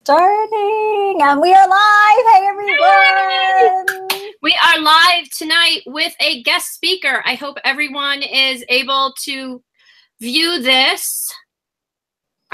Starting, and we are live. Hey, everyone. We are live tonight with a guest speaker. I hope everyone is able to view this.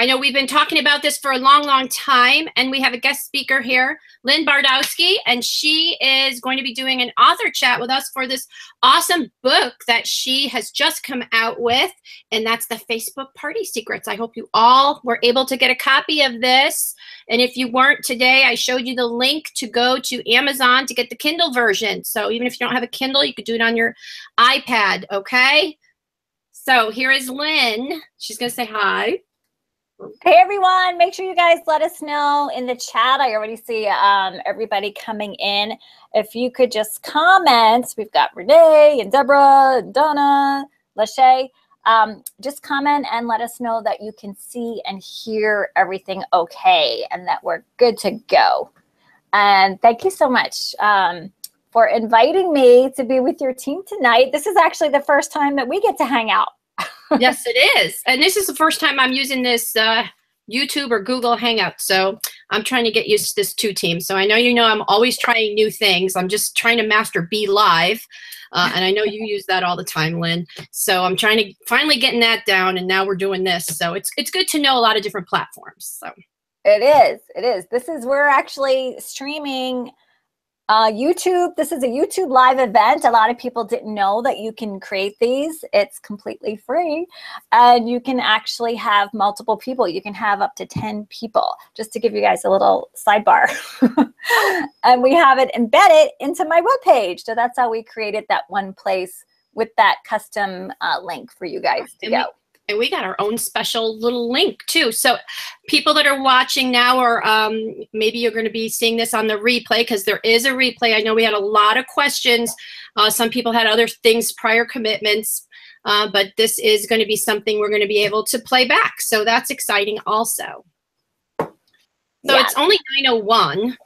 I know we've been talking about this for a long, long time, and we have a guest speaker here, Lynn Bardowski, and she is going to be doing an author chat with us for this awesome book that she has just come out with, and that's the Facebook Party Secrets. I hope you all were able to get a copy of this, and if you weren't today, I showed you the link to go to Amazon to get the Kindle version. So even if you don't have a Kindle, you could do it on your iPad, okay? So here is Lynn. She's going to say hi. Hey, everyone. Make sure you guys let us know in the chat. I already see everybody coming in. If you could just comment. We've got Renee and Deborah and Donna, Lachey. Just comment and let us know that you can see and hear everything okay and that we're good to go. And thank you so much for inviting me to be with your team tonight. This is actually the first time that we get to hang out. Yes, it is. And this is the first time I'm using this YouTube or Google Hangout. So I'm trying to get used to this team. So I know I'm always trying new things. I'm just trying to master Be Live. And I know you use that all the time, Lynn. So I'm trying to finally getting that down. And now we're doing this. So it's good to know a lot of different platforms. So it is. It is. We're actually streaming YouTube. This is a YouTube live event. A lot of people didn't know that you can create these. It's completely free. And you can actually have multiple people. You can have up to 10 people, just to give you guys a little sidebar. And we have it embedded into my webpage. So that's how we created that one place with that custom link for you guys to go. And we got our own special little link too. So people that are watching now, or maybe you're going to be seeing this on the replay, because there is a replay. I know we had a lot of questions. Some people had other things, prior commitments, but this is going to be something we're going to be able to play back. So that's exciting also. So yeah. It's only 9:01.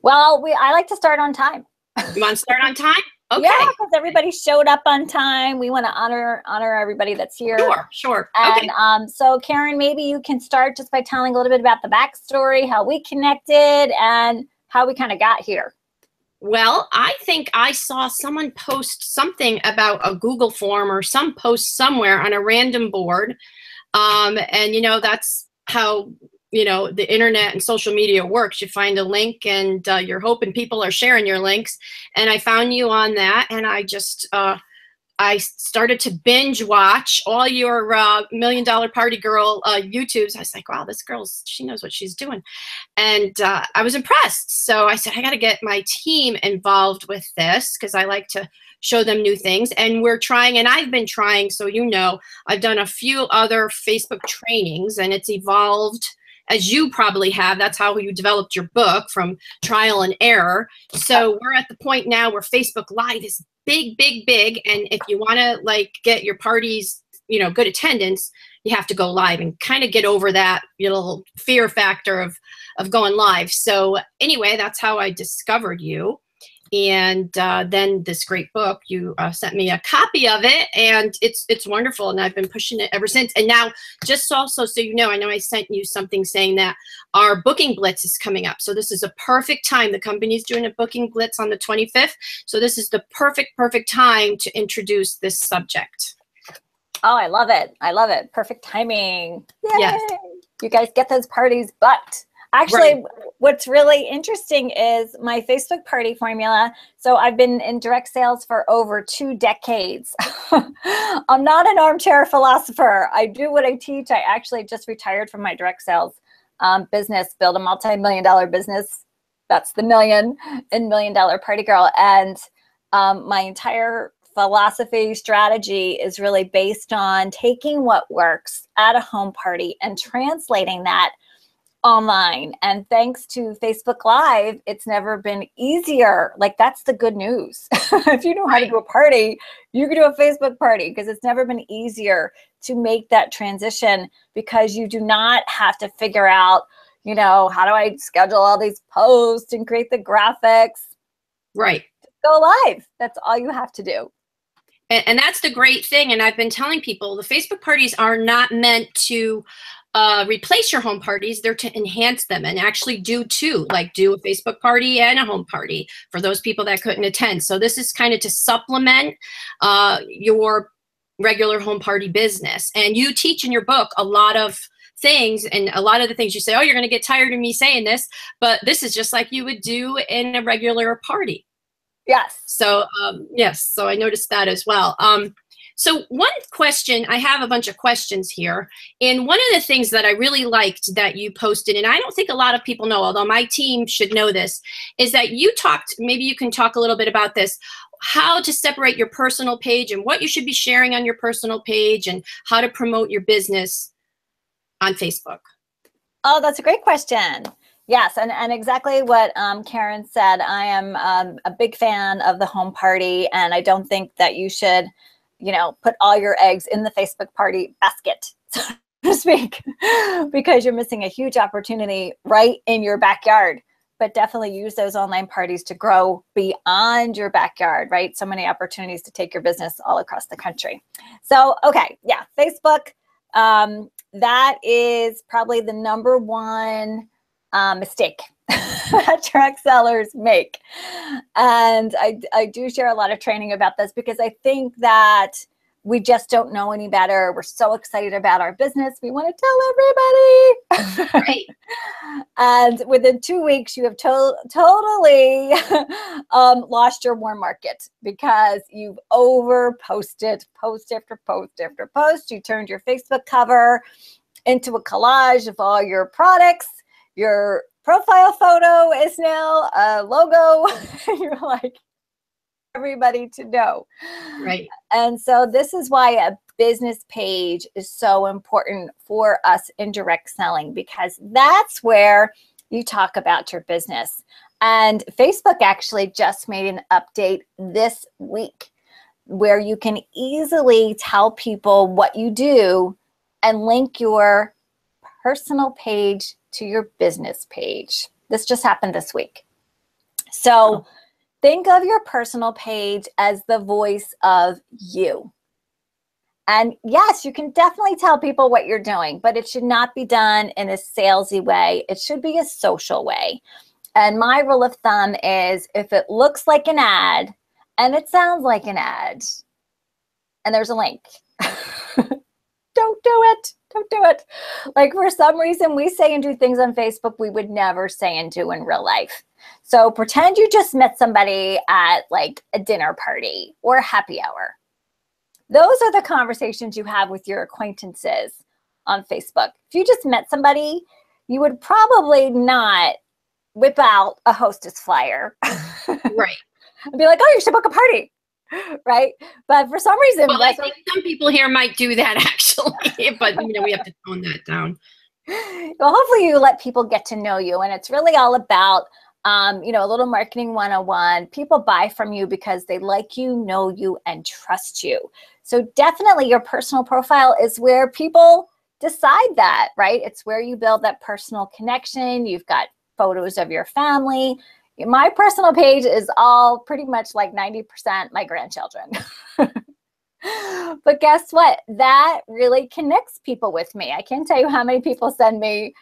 Well, I like to start on time. You want to start on time? Okay. Yeah, because everybody showed up on time. We want to honor everybody that's here. Sure. And okay. So Karen, maybe you can start just by telling a little bit about the backstory, how we connected, and how we kind of got here. Well, I think I saw someone post something about a Google form or some post somewhere on a random board. And, that's how the internet and social media works. You find a link and you're hoping people are sharing your links. And I found you on that. And I just, I started to binge watch all your $1 Million Party Girl YouTubes. I was like, wow, this she knows what she's doing. And I was impressed. So I said, I got to get my team involved with this because I like to show them new things. And we're trying, and I've been trying, so I've done a few other Facebook trainings, and it's evolved as you probably have. That's how you developed your book, from trial and error. So we're at the point now where Facebook Live is big. And if you want to get your parties, good attendance, you have to go live and kind of get over that little fear factor of going live. So anyway, that's how I discovered you. And then this great book, you sent me a copy of it, and it's wonderful, and I've been pushing it ever since. And now, just also so you know, I know I sent you something saying that our booking blitz is coming up. So this is a perfect time. The company's doing a booking blitz on the 25th. So this is the perfect time to introduce this subject. Oh, I love it. Perfect timing. Yay. Yes. You guys get those parties booked. Actually, right. What's really interesting is my Facebook party formula. So I've been in direct sales for over 2 decades. I'm not an armchair philosopher. I do what I teach. I actually just retired from my direct sales business, build a multi-million-dollar business. That's the $1 Million Party Girl. And my entire philosophy strategy is really based on taking what works at a home party and translating that online. And thanks to Facebook Live, it's never been easier. That's the good news. If you know how to do a party, you can do a Facebook party, because it's never been easier to make that transition, because you do not have to figure out, how do I schedule all these posts and create the graphics? Right. Just go live. That's all you have to do. And that's the great thing. And I've been telling people, the Facebook parties are not meant to replace your home parties. They're to enhance them and actually do two, like do a Facebook party and a home party for those people that couldn't attend. So this is kind of to supplement your regular home party business. And you teach in your book a lot of things, and a lot of the things you say, oh, you're going to get tired of me saying this, but this is just like you would do in a regular party. Yes. So yes, so I noticed that as well. So one question, I have a bunch of questions here. And one of the things that I really liked that you posted, and I don't think a lot of people know, although my team should know this, is that you talked, maybe you can talk a little bit about this, how to separate your personal page and what you should be sharing on your personal page and how to promote your business on Facebook. Oh, that's a great question. Yes, and exactly what Karen said. I am a big fan of the home party, and I don't think that you should, you know, put all your eggs in the Facebook party basket, so to speak, because you're missing a huge opportunity right in your backyard. But definitely use those online parties to grow beyond your backyard, right? So many opportunities to take your business all across the country. So, okay, yeah, Facebook, that is probably the number one mistake that direct sellers make. And I do share a lot of training about this because I think that we just don't know any better. We're so excited about our business. We want to tell everybody. Right. And within 2 weeks, you have totally lost your warm market because you've over posted post after post after post. You turned your Facebook cover into a collage of all your products. Your profile photo is now a logo. You're like, everybody to know. Right. And so this is why a business page is so important for us in direct selling, because that's where you talk about your business. And Facebook actually just made an update this week where you can easily tell people what you do and link your personal page to your business page. This just happened this week. So think of your personal page as the voice of you. And yes, you can definitely tell people what you're doing, but it should not be done in a salesy way. It should be a social way. And my rule of thumb is if it looks like an ad and it sounds like an ad and there's a link, don't do it. Don't do it. Like for some reason, we say and do things on Facebook we would never say and do in real life. So pretend you just met somebody at like a dinner party or a happy hour. Those are the conversations you have with your acquaintances on Facebook. If you just met somebody, you would probably not whip out a hostess flyer. Right. And be like, oh, you should book a party. Right. But for some reason, well, I think some people here might do that actually, but you know, we have to tone that down. Well, hopefully you let people get to know you. And it's really all about, you know, a little marketing 101. People buy from you because they like you, know you, and trust you. So definitely your personal profile is where people decide that, right? It's where you build that personal connection. You've got photos of your family. My personal page is all pretty much like 90% my grandchildren. But guess what? That really connects people with me. I can't tell you how many people send me,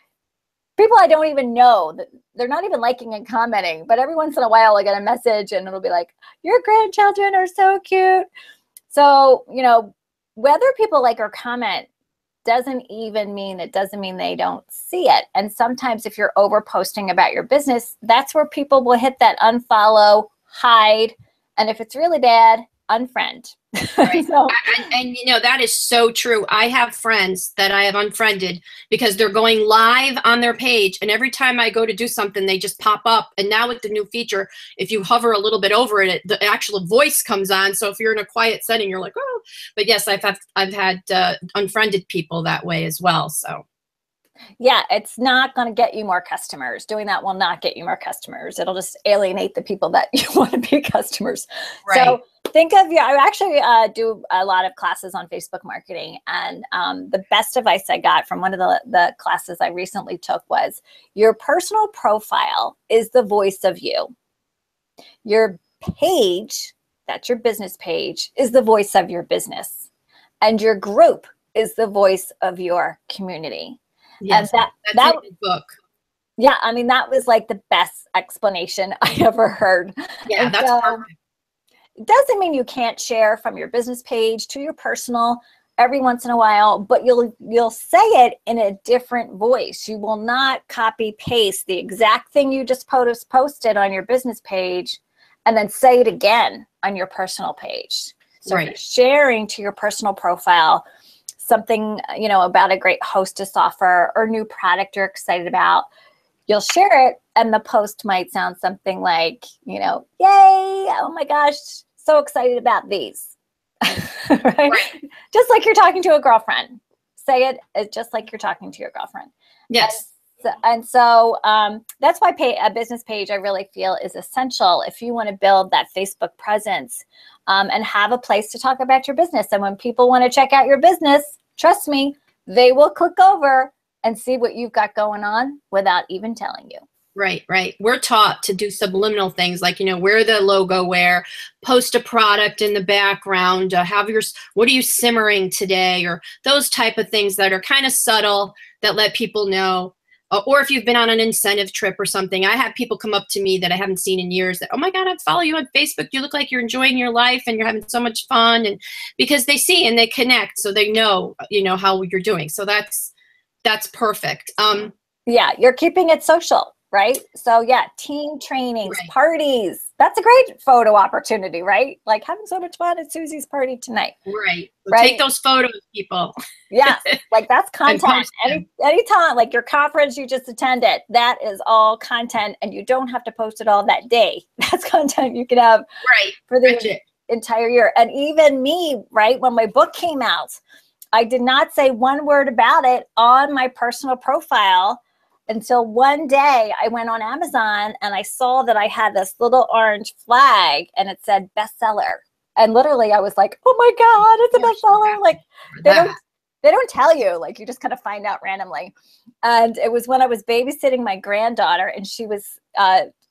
people I don't even know, that they're not even liking and commenting, but every once in a while I get a message and it'll be like, your grandchildren are so cute. So, you know, whether people like or comment doesn't mean they don't see it. And sometimes if you're over posting about your business, that's where people will hit that unfollow, hide, and if it's really bad, unfriend. Right. And you know, that is so true. I have friends that I have unfriended because they're going live on their page, and every time I go to do something, they just pop up. And now with the new feature, if you hover a little bit over it, the actual voice comes on. So if you're in a quiet setting, you're like, oh. But yes, I've had unfriended people that way as well. So yeah, it's not going to get you more customers. Doing that will not get you more customers. It'll just alienate the people that you want to be customers. Right. So think of I actually do a lot of classes on Facebook marketing. And the best advice I got from one of the classes I recently took was your personal profile is the voice of you. Your page, that's your business page, is the voice of your business. And your group is the voice of your community. Yes, And that's in the book. Yeah, I mean, that was like the best explanation I ever heard. Yeah, And that's so perfect. it doesn't mean you can't share from your business page to your personal every once in a while, but you'll say it in a different voice. You will not copy paste the exact thing you just posted on your business page and then say it again on your personal page. So if you're sharing to your personal profile something, you know, about a great hostess offer or new product you're excited about, you'll share it and the post might sound something like, you know, yay, oh my gosh, so excited about these. Right? Just like you're talking to a girlfriend. Say it just like you're talking to your girlfriend. Yes. And so that's why a business page, I really feel, is essential if you want to build that Facebook presence and have a place to talk about your business. And when people want to check out your business, trust me, they will click over and see what you've got going on without even telling you. Right, right. We're taught to do subliminal things like, you know, wear the logo, post a product in the background, what are you simmering today? Or those type of things that are kind of subtle that let people know. Or if you've been on an incentive trip or something, I have people come up to me that I haven't seen in years that, oh my God, I follow you on Facebook. You look like you're enjoying your life and you're having so much fun. And because they see and they connect, so they know, you know, how you're doing. So that's perfect. Yeah, you're keeping it social. Right? So yeah, team trainings, parties. That's a great photo opportunity, right? Like having so much fun at Susie's party tonight. Right. So take those photos, people. Yes. Like that's content. Anytime, like your conference you just attended, that is all content and you don't have to post it all that day. That's content you can have for the entire year. And even me, right, when my book came out, I did not say one word about it on my personal profile until one day I went on Amazon and I saw that I had this little orange flag and it said bestseller. And literally I was like, oh my God, it's a bestseller. Like they don't tell you, like you just kind of find out randomly. And it was when I was babysitting my granddaughter and she was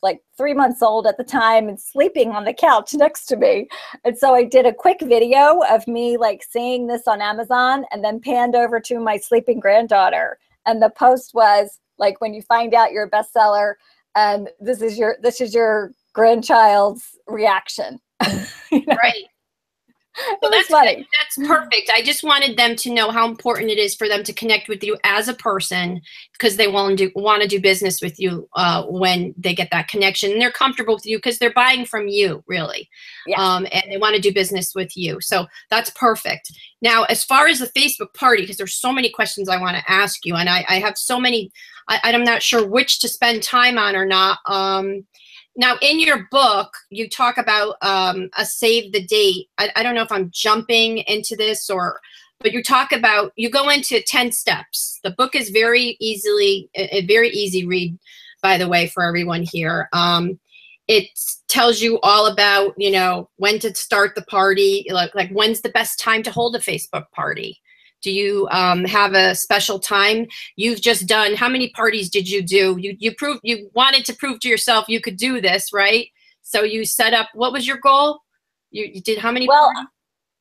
like 3 months old at the time and sleeping on the couch next to me. And so I did a quick video of me like seeing this on Amazon and then panned over to my sleeping granddaughter. And the post was, like when you find out you're a bestseller and this is your grandchild's reaction. You know? Right. So that's funny. That's perfect. I just wanted them to know how important it is for them to connect with you as a person because they want to do business with you when they get that connection and they're comfortable with you because they're buying from you, really. And they want to do business with you. So that's perfect. Now, as far as the Facebook party, because there's so many questions I want to ask you, and I have so many, I'm not sure which to spend time on or not. Now, in your book, you talk about a save the date. I don't know if I'm jumping into this but you talk about, you go into 10 steps. The book is very easy read, by the way, for everyone here. It tells you all about, you know, when to start the party, like when's the best time to hold a Facebook party. Do you have a special time? You've just done, how many parties did you do? You wanted to prove to yourself you could do this, right? So you set up, what was your goal? You did how many parties?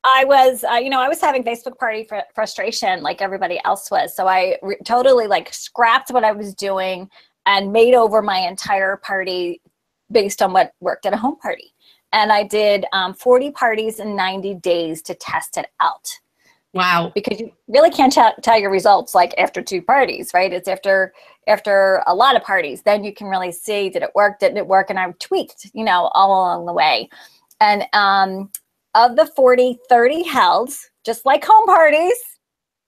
I was, I was having Facebook party frustration like everybody else was. So I totally like scrapped what I was doing and made over my entire party based on what worked at a home party. And I did 40 parties in 90 days to test it out. Wow. Because you really can't tell your results like after 2 parties, right? It's after a lot of parties, then you can really see, did it work, didn't it work? And I tweaked, all along the way. And of the 40, 30 held, just like home parties,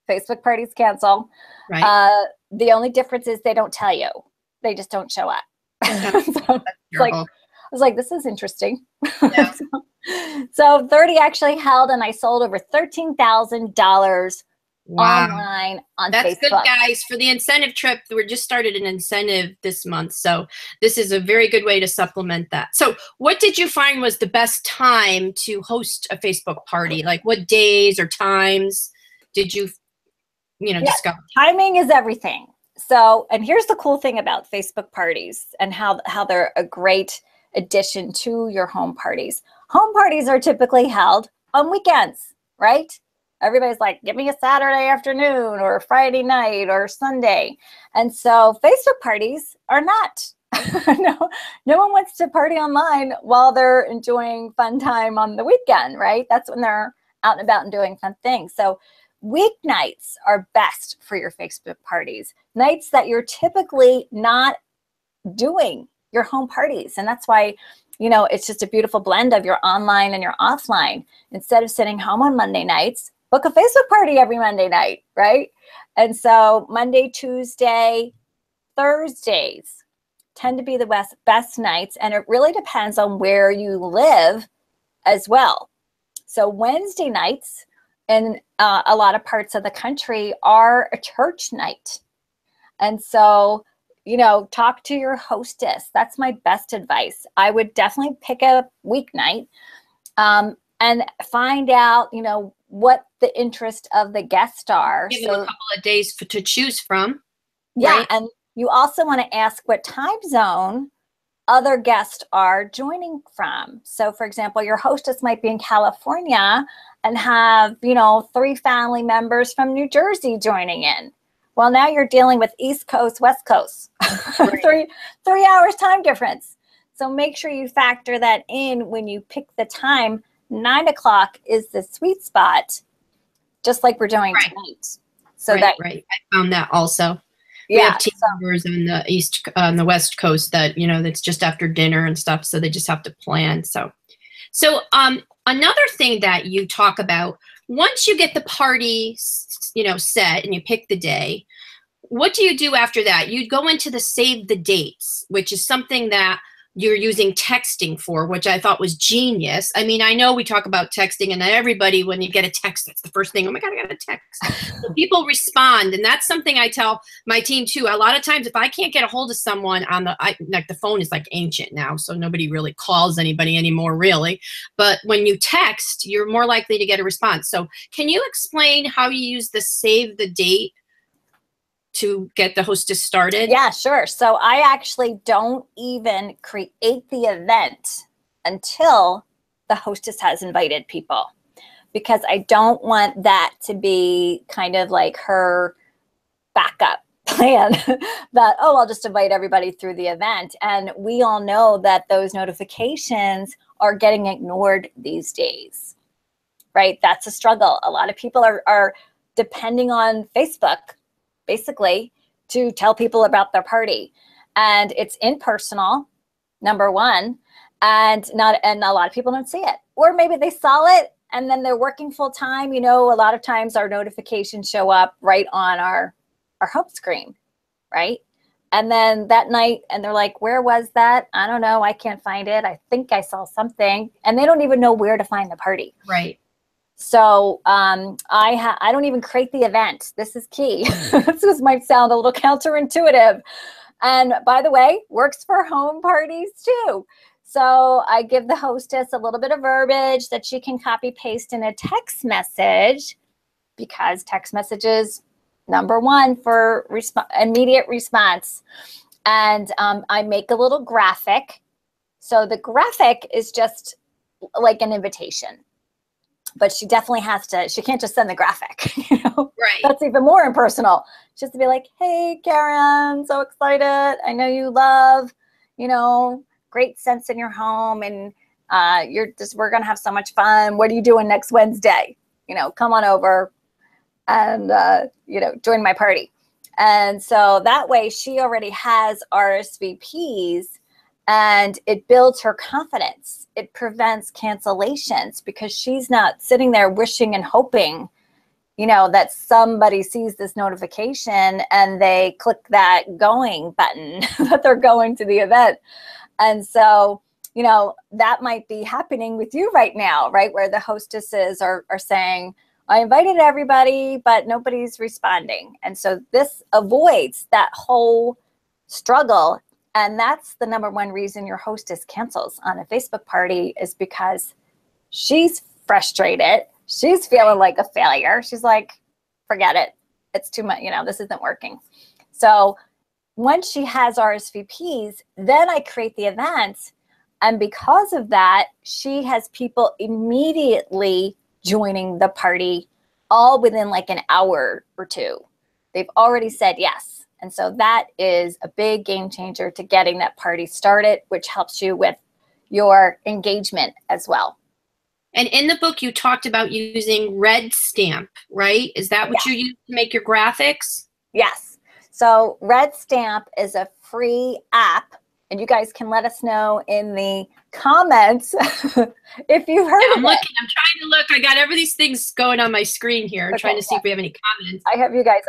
Facebook parties cancel. Right. The only difference is they don't tell you. They just don't show up. I was like, this is interesting. Yeah. So 30 actually held, and I sold over $13,000 online on Facebook. That's good, guys. For the incentive trip, we just started an incentive this month. So this is a very good way to supplement that. So what did you find was the best time to host a Facebook party? Like what days or times did you, discover? Timing is everything. So, and here's the cool thing about Facebook parties and how they're a great addition to your home parties. Home parties are typically held on weekends, right? Everybody's like, give me a Saturday afternoon or Friday night or Sunday. And so Facebook parties are not. No one wants to party online while they're enjoying fun time on the weekend, right? That's when they're out and about and doing fun things. So weeknights are best for your Facebook parties, nights that you're typically not doing your home parties. And that's why, it's just a beautiful blend of your online and your offline. Instead of sitting home on Monday nights, book a Facebook party every Monday night, right? And so Monday, Tuesday, Thursdays tend to be the best nights. And it really depends on where you live as well. So Wednesday nights in a lot of parts of the country are a church night. And so, talk to your hostess. That's my best advice. I would definitely pick a weeknight and find out, what the interest of the guests are. Give them a couple of days to choose from. Yeah, right? And you also want to ask what time zone other guests are joining from. So, for example, your hostess might be in California and have, 3 family members from New Jersey joining in. Well, now you're dealing with East Coast, West Coast, Right. three hours time difference. So make sure you factor that in when you pick the time. 9 o'clock is the sweet spot, just like we're doing tonight. So right. I found that also. Yeah, we have team members on the West Coast that, that's just after dinner and stuff. So they just have to plan. So another thing that you talk about, once you get the party, set and you pick the day, what do you do after that? You go into the save the dates, which is something that you're using texting for, which I thought was genius. I mean, I know we talk about texting and everybody, when you get a text, that's the first thing. Oh my God, I got a text. So people respond. And that's something I tell my team too. A lot of times if I can't get a hold of someone on the phone is like ancient now. So nobody really calls anybody anymore, really. But when you text, you're more likely to get a response. So can you explain how you use the save the date to get the hostess started? Yeah, sure. So I actually don't even create the event until the hostess has invited people, because I don't want that to be kind of like her backup plan that, I'll just invite everybody through the event. And we all know that those notifications are getting ignored these days, right? That's a struggle. A lot of people are depending on Facebook basically to tell people about their party, and it's impersonal, number one, and a lot of people don't see it, or maybe they saw it and then they're working full time. A lot of times our notifications show up right on our home screen, right? And then that night, and they're like, where was that? I don't know. I can't find it. I think I saw something, and they don't even know where to find the party. Right. So I don't even create the event. This is key. This might sound a little counterintuitive. And by the way, works for home parties too. So I give the hostess a little bit of verbiage that she can copy paste in a text message, because text messages, number one for immediate response. And I make a little graphic. So the graphic is just like an invitation. But she definitely she can't just send the graphic, Right. That's even more impersonal. She has to be like, hey, Karen, so excited. I know you love, great scents in your home, and we're going to have so much fun. What are you doing next Wednesday? Come on over and, join my party. And so that way she already has RSVPs, and it builds her confidence. It prevents cancellations, because she's not sitting there wishing and hoping, that somebody sees this notification and they click that going button that they're going to the event. And so, that might be happening with you right now, right? Where the hostesses are saying, I invited everybody, but nobody's responding. And so this avoids that whole struggle. And that's the number one reason your hostess cancels on a Facebook party, is because she's frustrated. She's feeling like a failure. She's like, forget it. It's too much, this isn't working. So once she has RSVPs, then I create the event. And because of that, she has people immediately joining the party all within like an hour or two. They've already said yes. And so that is a big game changer to getting that party started, which helps you with your engagement as well. And in the book, you talked about using Red Stamp, right? Is that what you use to make your graphics? Yes. So Red Stamp is a free app, and you guys can let us know in the comments if you've heard of it. I'm trying to look. I got every these things going on my screen here. I'm trying to see if we have any comments. I have you guys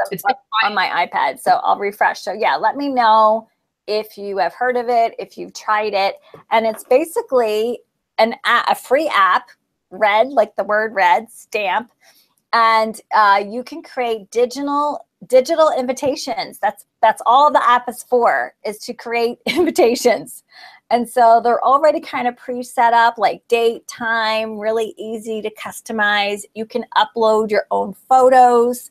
on my iPad, so I'll refresh. So yeah, let me know if you have heard of it, if you've tried it. And it's basically a free app, Red, like the word red, Stamp. And you can create digital invitations. That's all the app is for, is to create invitations. And so they're already kind of pre-set up, like date, time, really easy to customize. You can upload your own photos,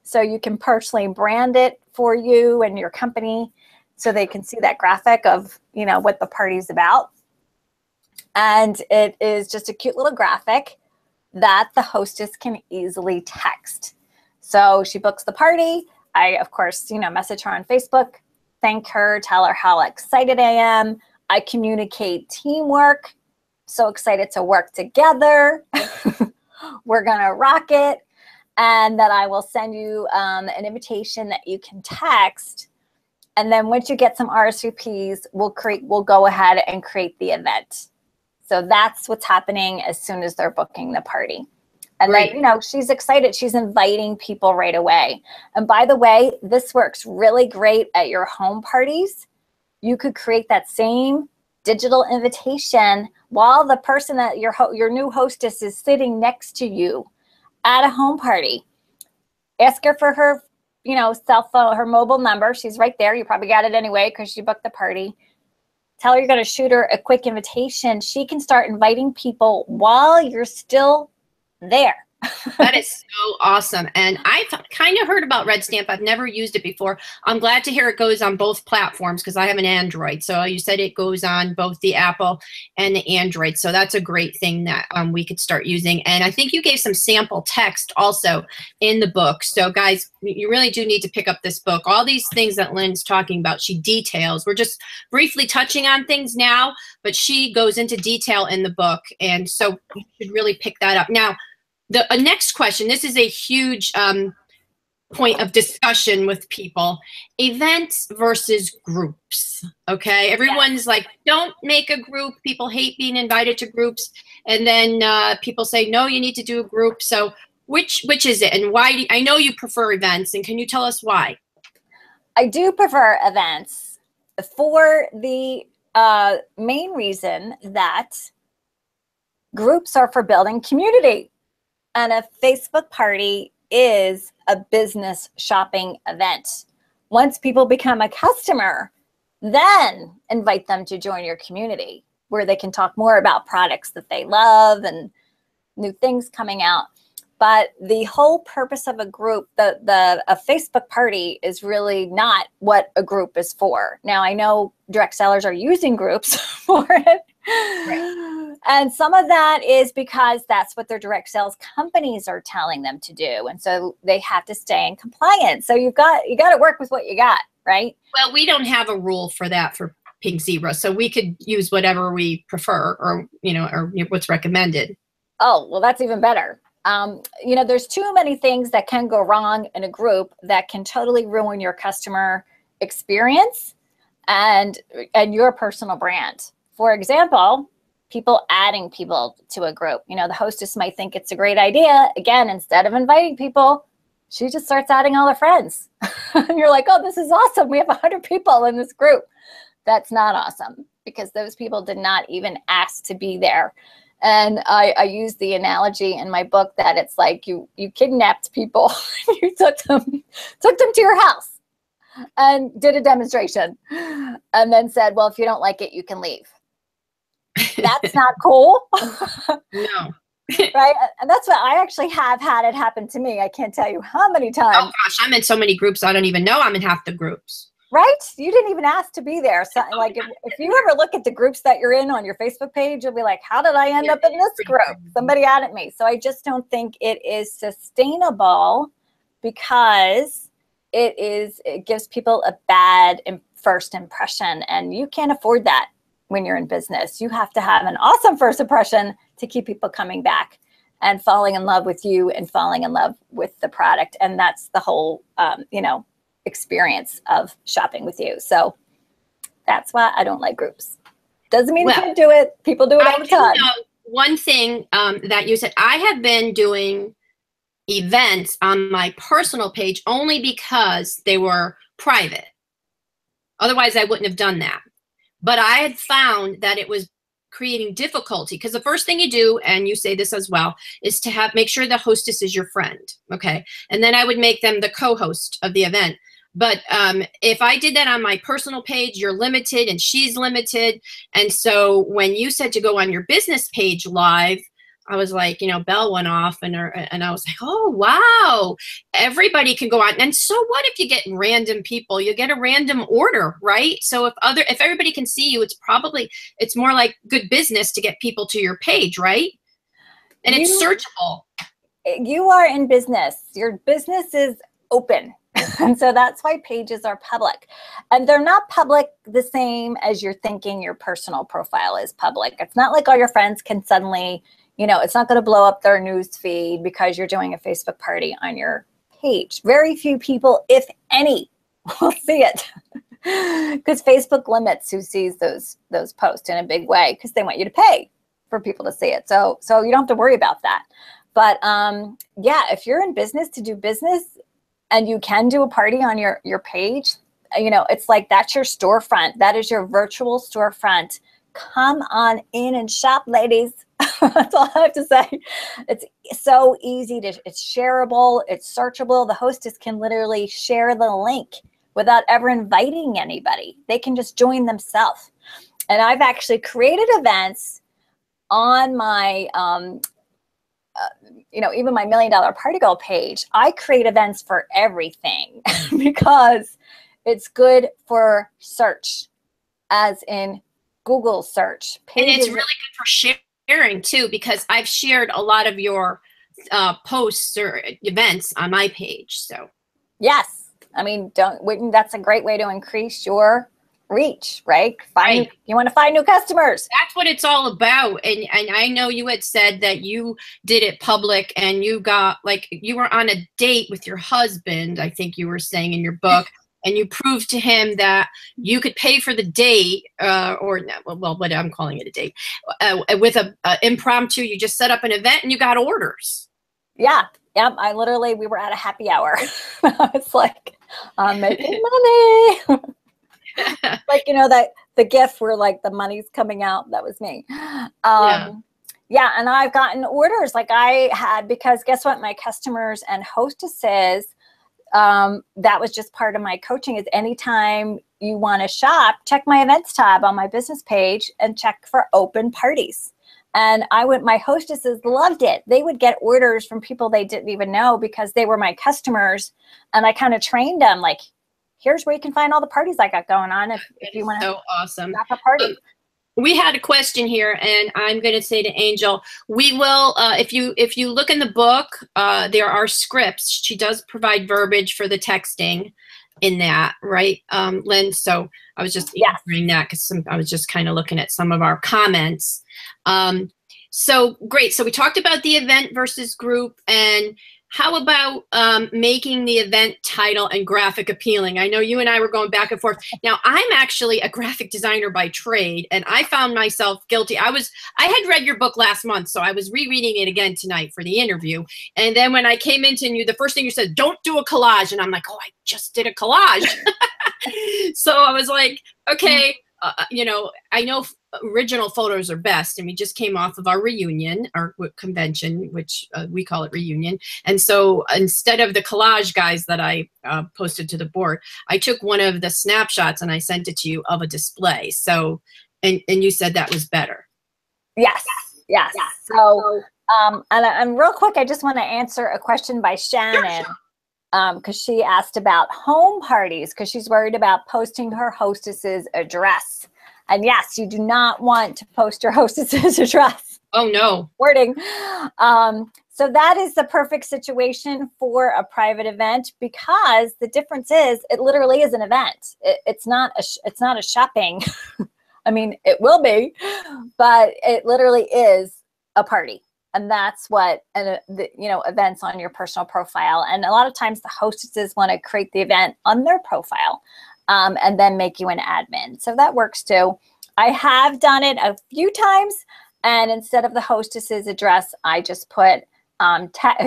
so you can personally brand it for you and your company, so they can see that graphic of, you know, what the party's about. And it is just a cute little graphic that the hostess can easily text. So she books the party. I, of course, you know, message her on Facebook, thank her, tell her how excited I am. I communicate teamwork. So excited to work together. We're going to rock it. And that I will send you an invitation that you can text. And then once you get some RSVPs, we'll go ahead and create the event. So that's what's happening as soon as they're booking the party. And then, you know, she's excited. She's inviting people right away. And by the way, this works really great at your home parties. You could create that same digital invitation while the person that your new hostess is sitting next to you at a home party. Ask her for her, you know, cell phone, her mobile number. She's right there. You probably got it anyway because you booked the party. Tell her you're going to shoot her a quick invitation. She can start inviting people while you're still there. That is so awesome. And I've kind of heard about Red Stamp. I've never used it before. I'm glad to hear it goes on both platforms because I have an Android. So you said it goes on both the Apple and the Android. So that's a great thing that we could start using. And I think you gave some sample text also in the book. So guys, you really do need to pick up this book. All these things that Lynn's talking about, she details. We're just briefly touching on things now, but she goes into detail in the book. And so you should really pick that up. Now, the next question, this is a huge point of discussion with people, events versus groups, okay? Everyone's like, don't make a group. People hate being invited to groups. And then people say, no, you need to do a group. So which is it? And why? I know you prefer events. And can you tell us why? I do prefer events for the main reason that groups are for building community. And a Facebook party is a business shopping event. Once people become a customer, then invite them to join your community where they can talk more about products that they love and new things coming out. But the whole purpose of a group, a Facebook party is really not what a group is for. Now, I know direct sellers are using groups for it. Right. And some of that is because that's what their direct sales companies are telling them to do. And so they have to stay in compliance. So you got to work with what you got, right? Well, we don't have a rule for that for Pink Zebra. So we could use whatever we prefer or what's recommended. Oh, well, that's even better. There's too many things that can go wrong in a group that can totally ruin your customer experience and your personal brand. For example, people adding people to a group. The hostess might think it's a great idea. Again, instead of inviting people, she just starts adding all their friends. And you're like, oh, this is awesome. We have 100 people in this group. That's not awesome because those people did not even ask to be there. And I use the analogy in my book that it's like you kidnapped people. You took them to your house and did a demonstration and then said, well, if you don't like it, you can leave. That's not cool. No. Right? And that's what I actually have had it happen to me. I can't tell you how many times. Oh gosh, I'm in so many groups. I don't even know I'm in half the groups. Right? You didn't even ask to be there. So, like, if you ever look at the groups that you're in on your Facebook page, you'll be like, how did I end up in this group? Somebody added me. So I just don't think it is sustainable, because it gives people a bad first impression, and you can't afford that when you're in business. You have to have an awesome first impression to keep people coming back and falling in love with you and falling in love with the product. And that's the whole, experience of shopping with you. So that's why I don't like groups. Doesn't mean you can't do it. People do it all the time. One thing that you said, I have been doing events on my personal page only because they were private. Otherwise, I wouldn't have done that. But I had found that it was creating difficulty, because the first thing you do, and you say this as well, is to make sure the hostess is your friend. Okay. And then I would make them the co-host of the event. But if I did that on my personal page, you're limited and she's limited. And so when you said to go on your business page live, I was like, bell went off, and I was like, oh, wow, everybody can go on. And so what if you get random people? You get a random order, right? So if everybody can see you, it's more like good business to get people to your page, right? And it's searchable. You are in business. Your business is open. And so that's why pages are public. And they're not public the same as you're thinking your personal profile is public. It's not like all your friends can suddenly, it's not going to blow up their news feed because you're doing a Facebook party on your page. Very few people, if any, will see it, because Facebook limits who sees those posts in a big way, because they want you to pay for people to see it. So you don't have to worry about that. But if you're in business to do business, and you can do a party on your page, it's like that's your storefront. That is your virtual storefront. Come on in and shop, ladies. That's all I have to say. It's so easy it's shareable, it's searchable. The hostess can literally share the link without ever inviting anybody. They can just join themselves. And I've actually created events on my even my $1 Million Party Girl page. I create events for everything because it's good for search, as in Google search. And it's really good for sharing too, because I've shared a lot of your posts or events on my page. So yes, I mean, that's a great way to increase your reach, right? You want to find new customers. That's what it's all about. And I know you had said that you did it public, and you got, like, you were on a date with your husband, I think you were saying in your book, and you proved to him that you could pay for the date, what I'm calling it a date, with a impromptu. You just set up an event and you got orders. Yeah. Yep. We were at a happy hour. I was like, I'm making money. Like, that the gift where like the money's coming out, that was me. Yeah. And I've gotten orders like I had, because guess what? My customers and hostesses, that was just part of my coaching, is anytime you want to shop, check my events tab on my business page and check for open parties. And my hostesses loved it. They would get orders from people they didn't even know because they were my customers. And I kind of trained them, like, here's where you can find all the parties I got going on if you want to. So awesome. Stop a party. We had a question here, and I'm going to say to Angel, we will, if you look in the book, there are scripts. She does provide verbiage for the texting in that, right, Lynn? So I was just answering that because I was just kind of looking at some of our comments. So great. So we talked about the event versus group, and how about making the event title and graphic appealing? I know you and I were going back and forth. Now, I'm actually a graphic designer by trade, and I found myself guilty. I had read your book last month, so I was rereading it again tonight for the interview. And then when I came into you, the first thing you said, don't do a collage. And I'm like, oh, I just did a collage. So I was like, okay, I know original photos are best, and we just came off of our reunion, our convention, which we call it reunion. And so instead of the collage guys that I posted to the board, I took one of the snapshots and I sent it to you of a display. So, and you said that was better. Yes. So, and real quick, I just want to answer a question by Shannon. Sure. because she asked about home parties because she's worried about posting her hostess's address. And yes, you do not want to post your hostess's address. Oh, no. Wording. So that is the perfect situation for a private event, because the difference is it literally is an event. It's not a shopping. I mean, it will be, but it literally is a party. And that's what, events on your personal profile. And a lot of times the hostesses want to create the event on their profile, and then make you an admin. So that works too. I have done it a few times. And instead of the hostess's address, I just put, text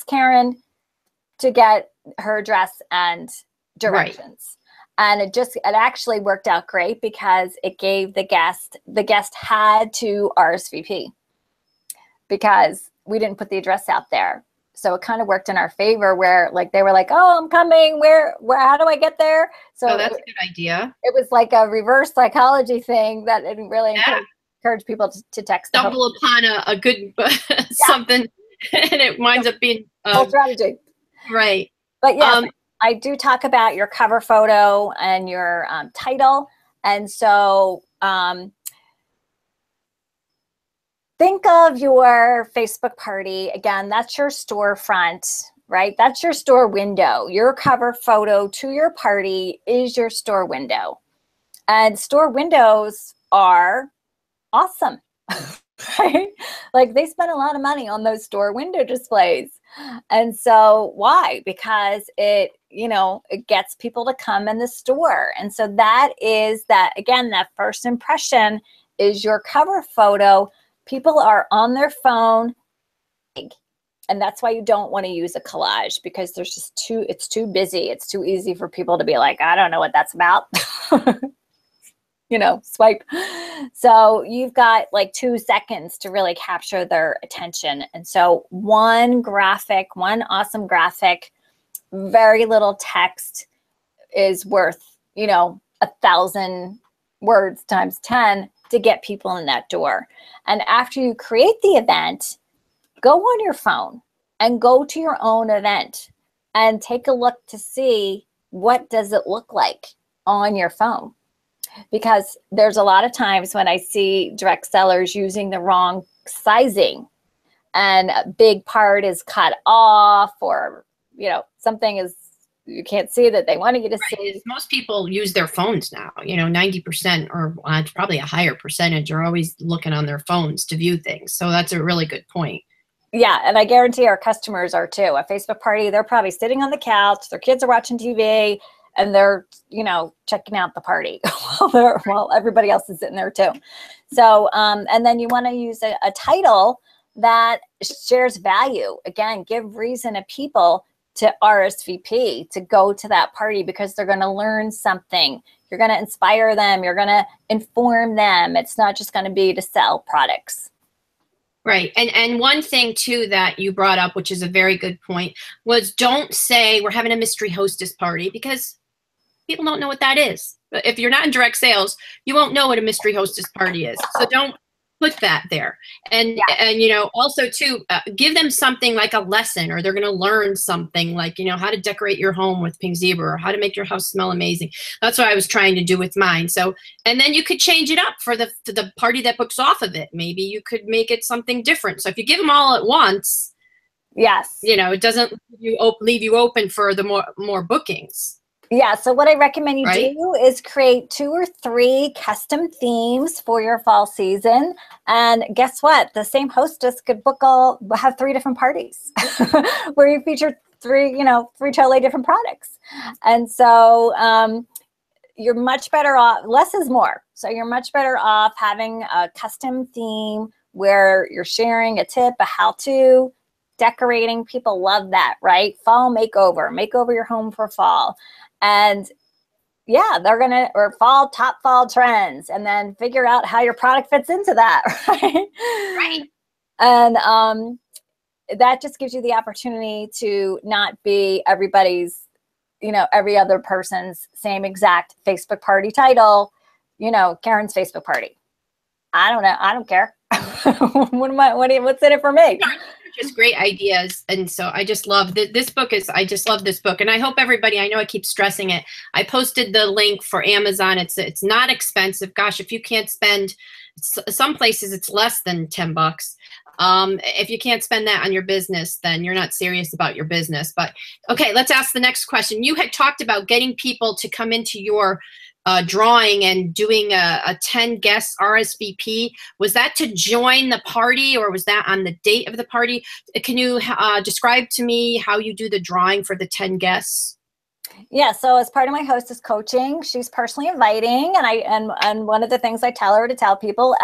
Karen to get her address and directions. Right. And it actually worked out great because it gave the guest had to RSVP because we didn't put the address out there. So it kind of worked in our favor where like they were like, oh, I'm coming. Where, how do I get there? So that's a good idea. It was like a reverse psychology thing that it really encourage people to text. Stumble upon a good something, and it winds up being whole strategy. Right. But yeah, I do talk about your cover photo and your title. And so think of your Facebook party. Again, that's your storefront, right? That's your store window. Your cover photo to your party is your store window. And store windows are awesome, right? Like they spend a lot of money on those store window displays. And so why? Because it gets people to come in the store. And so that first impression is your cover photo. People are on their phone. And that's why you don't want to use a collage, because it's too busy. It's too easy for people to be like, I don't know what that's about. Swipe. So you've got like 2 seconds to really capture their attention. And so one awesome graphic, very little text is worth, 1,000 words times 10 to get people in that door. And after you create the event, go on your phone and go to your own event and take a look to see what does it look like on your phone. Because there's a lot of times when I see direct sellers using the wrong sizing and a big part is cut off, or, something is, you can't see that they wanted you to see. Most people use their phones now, 90% or it's probably a higher percentage are always looking on their phones to view things. So that's a really good point. Yeah. And I guarantee our customers are too. A Facebook party, they're probably sitting on the couch, their kids are watching TV, and they're, checking out the party while everybody else is sitting there too. So, and then you want to use a title that shares value. Again, give reason to people to RSVP, to go to that party, because they're going to learn something. You're going to inspire them. You're going to inform them. It's not just going to be to sell products. Right. And one thing too that you brought up, which is a very good point, was don't say we're having a mystery hostess party, because people don't know what that is. If you're not in direct sales, you won't know what a mystery hostess party is. So don't put that there. And also too, give them something like a lesson, or they're going to learn something like, how to decorate your home with pink zebra, or how to make your house smell amazing. That's what I was trying to do with mine. So, and then you could change it up for the party that books off of it. Maybe you could make it something different. So if you give them all at once, yes, it doesn't leave you open for the more bookings. Yeah. So what I recommend you do is create 2 or 3 custom themes for your fall season. And guess what? The same hostess could have 3 different parties where you feature 3 totally different products. And so you're much better off. Less is more. So you're much better off having a custom theme where you're sharing a tip, a how-to, decorating. People love that, right? Fall makeover. Make over your home for fall. And yeah, or top fall trends, and then figure out how your product fits into that, right? Right. And that just gives you the opportunity to not be everybody's, every other person's same exact Facebook party title, Karen's Facebook party. I don't know. I don't care. What's in it for me? just great ideas. And so I just love this book I just love this book. And I hope everybody, I know I keep stressing it. I posted the link for Amazon. It's not expensive. Gosh, if you can't spend, some places it's less than $10. If you can't spend that on your business, then you're not serious about your business. But okay, let's ask the next question. You had talked about getting people to come into your drawing and doing a 10 guest RSVP. Was that to join the party, or was that on the date of the party? Can you describe to me how you do the drawing for the 10 guests? Yeah, so as part of my hostess coaching, she's personally inviting, and one of the things I tell her to tell people,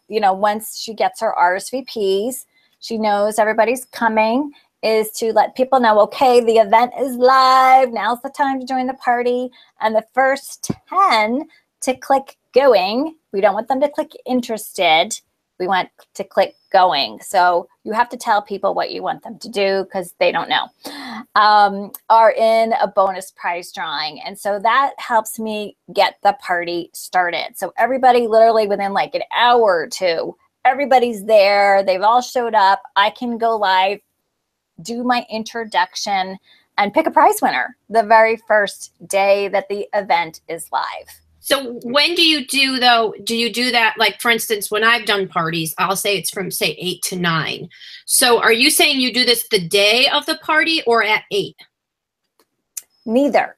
once she gets her RSVPs, she knows everybody's coming, is to let people know, okay, the event is live. Now's the time to join the party. And the first 10 to click going. We don't want them to click interested. We want to click going. So you have to tell people what you want them to do because they don't know, are in a bonus prize drawing. And so that helps me get the party started. So everybody literally within like an hour or two, everybody's there. They've all showed up. I can go live, do my introduction, and pick a prize winner the very first day that the event is live. So when do you do that? Like, for instance, when I've done parties, I'll say it's from, say, 8 to 9. So are you saying you do this the day of the party or at 8? Neither.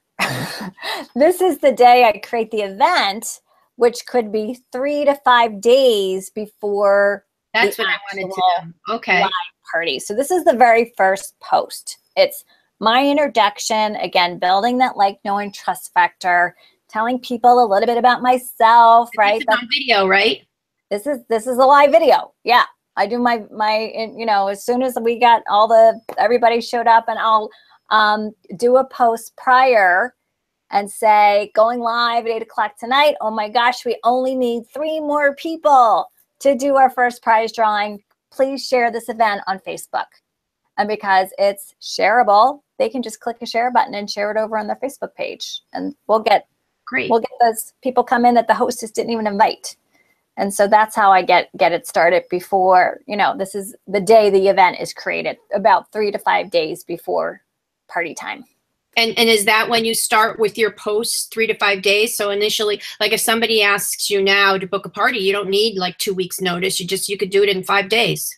This is the day I create the event, which could be 3 to 5 days before. That's what I wanted to know. Okay. Live party. So this is the very first post. It's my introduction, again, building that like, know, and trust factor, telling people a little bit about myself, right? This is on video, right? This is a live video. Yeah. I do my as soon as we got everybody showed up, and I'll do a post prior and say, going live at 8 o'clock tonight. Oh my gosh, we only need 3 more people to do our first prize drawing. Please share this event on Facebook. And because it's shareable, they can just click a share button and share it over on their Facebook page. And we'll get those people come in that the hostess didn't even invite. And so that's how I get it started before, this is the day the event is created, about 3 to 5 days before party time. And is that when you start with your posts, 3 to 5 days? So initially, like if somebody asks you now to book a party, you don't need like 2 weeks notice. You could do it in 5 days.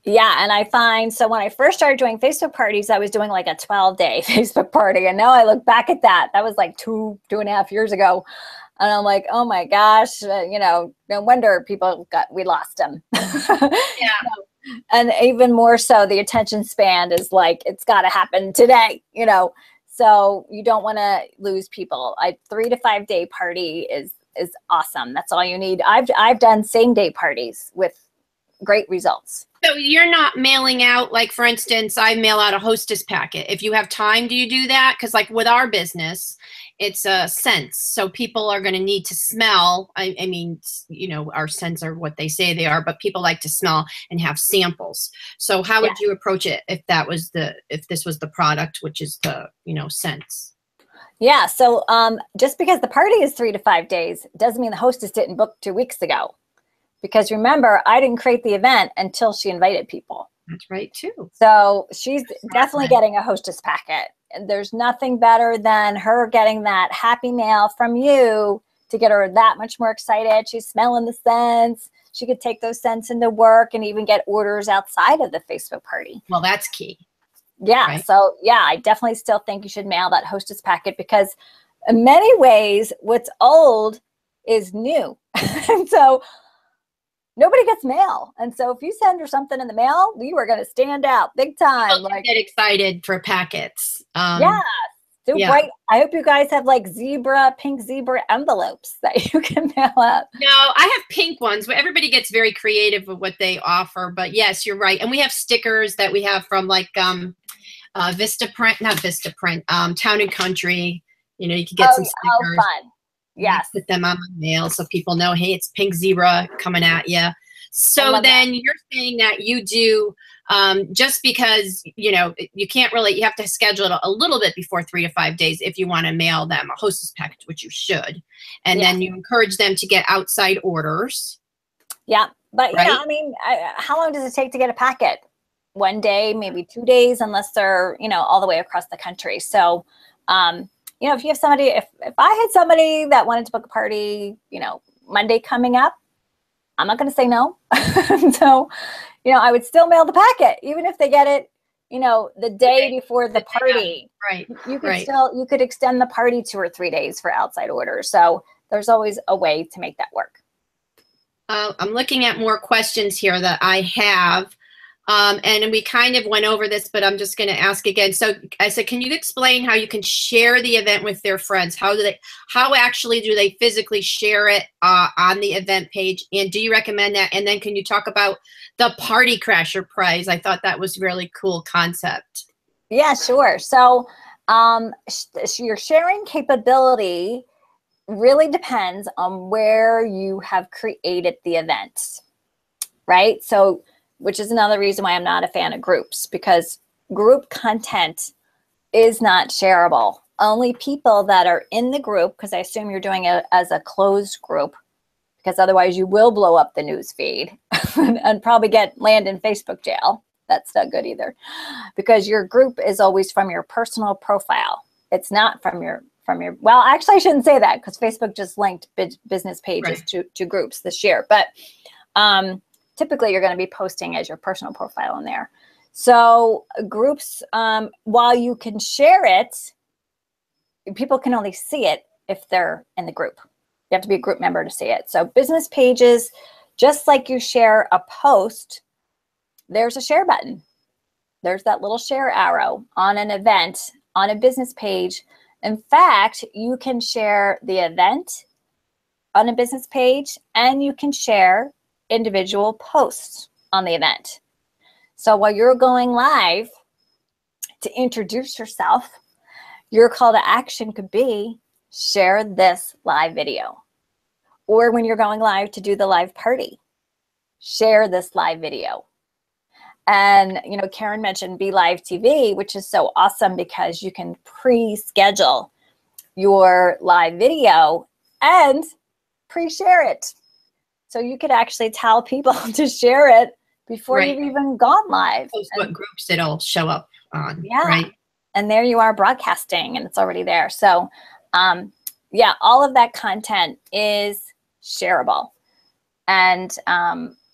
Yeah. And I find, so when I first started doing Facebook parties, I was doing like a 12-day Facebook party. And now I look back at that. That was like 2.5 years ago. And I'm like, oh my gosh, no wonder we lost them. Yeah. And even more so, the attention span is like, it's got to happen today, So you don't want to lose people. 3 to 5 day party is awesome. That's all you need. I've done same day parties with great results. So you're not mailing out, like, for instance, I mail out a hostess packet. If you have time, do you do that? Because like with our business, it's a scents. So people are going to need to smell. I mean, our scents are what they say they are, but people like to smell and have samples. So how would you approach it if this was the product, which is the, scents? Yeah. So just because the party is 3 to 5 days doesn't mean the hostess didn't book 2 weeks ago. Because remember, I didn't create the event until she invited people. That's right, too. So she's definitely getting a hostess packet. And there's nothing better than her getting that happy mail from you to get her that much more excited. She's smelling the scents. She could take those scents into work and even get orders outside of the Facebook party. Well, that's key. Yeah. Right? So, yeah, I definitely still think you should mail that hostess packet because in many ways, what's old is new. And so nobody gets mail. And so if you send her something in the mail, you are going to stand out big time. People get excited for packets. Yeah. So bright. I hope you guys have like pink zebra envelopes that you can mail out. No, I have pink ones, but everybody gets very creative with what they offer. But yes, you're right. And we have stickers that we have from like Vistaprint, not Vistaprint, Town and Country. You can get some stickers. Oh, fun. Yes. Put them on my mail so people know, hey, it's pink zebra coming at you. So then you're saying that you do just because, you can't really, you have to schedule it a little bit before 3 to 5 days if you want to mail them a hostess package, which you should. And then you encourage them to get outside orders. Yeah. But, how long does it take to get a packet? one day, maybe 2 days, unless they're, you know, all the way across the country. So, you know, if you have somebody, if I had somebody that wanted to book a party, you know, Monday coming up, I'm not going to say no. So, you know, I would still mail the packet, even if they get it, you know, the day before the party. Right. You could still, you could extend the party 2 or 3 days for outside orders. So there's always a way to make that work. I'm looking at more questions here that I have. And we kind of went over this, but I'm just going to ask again. So I said, can you explain how you can share the event with their friends? How actually do they physically share it on the event page? And do you recommend that? And then can you talk about the Party Crasher prize? I thought that was a really cool concept. Yeah, sure. So your sharing capability really depends on where you have created the event, right? So, which is another reason why I'm not a fan of groups, because group content is not shareable. Only people that are in the group, because I assume you're doing it as a closed group, because otherwise you will blow up the news feed and probably land in Facebook jail. That's not good either, because your group is always from your personal profile. It's not from your, well, actually I shouldn't say that, because Facebook just linked business pages to groups this year. But typically you're going to be posting as your personal profile in there. So groups, while you can share it, people can only see it if they're in the group. You have to be a group member to see it. So business pages, just like you share a post, there's a share button. There's that little share arrow on an event, on a business page. In fact, you can share the event on a business page, and you can share individual posts on the event. So while you're going live to introduce yourself, your call to action could be share this live video. Or when you're going live to do the live party, share this live video. And, you know, Karen mentioned Be Live TV, which is so awesome because you can pre-schedule your live video and pre-share it. So you could actually tell people to share it before you've even gone live. What groups it'll show up on. Yeah. Right. And there you are broadcasting, and it's already there. So yeah, all of that content is shareable and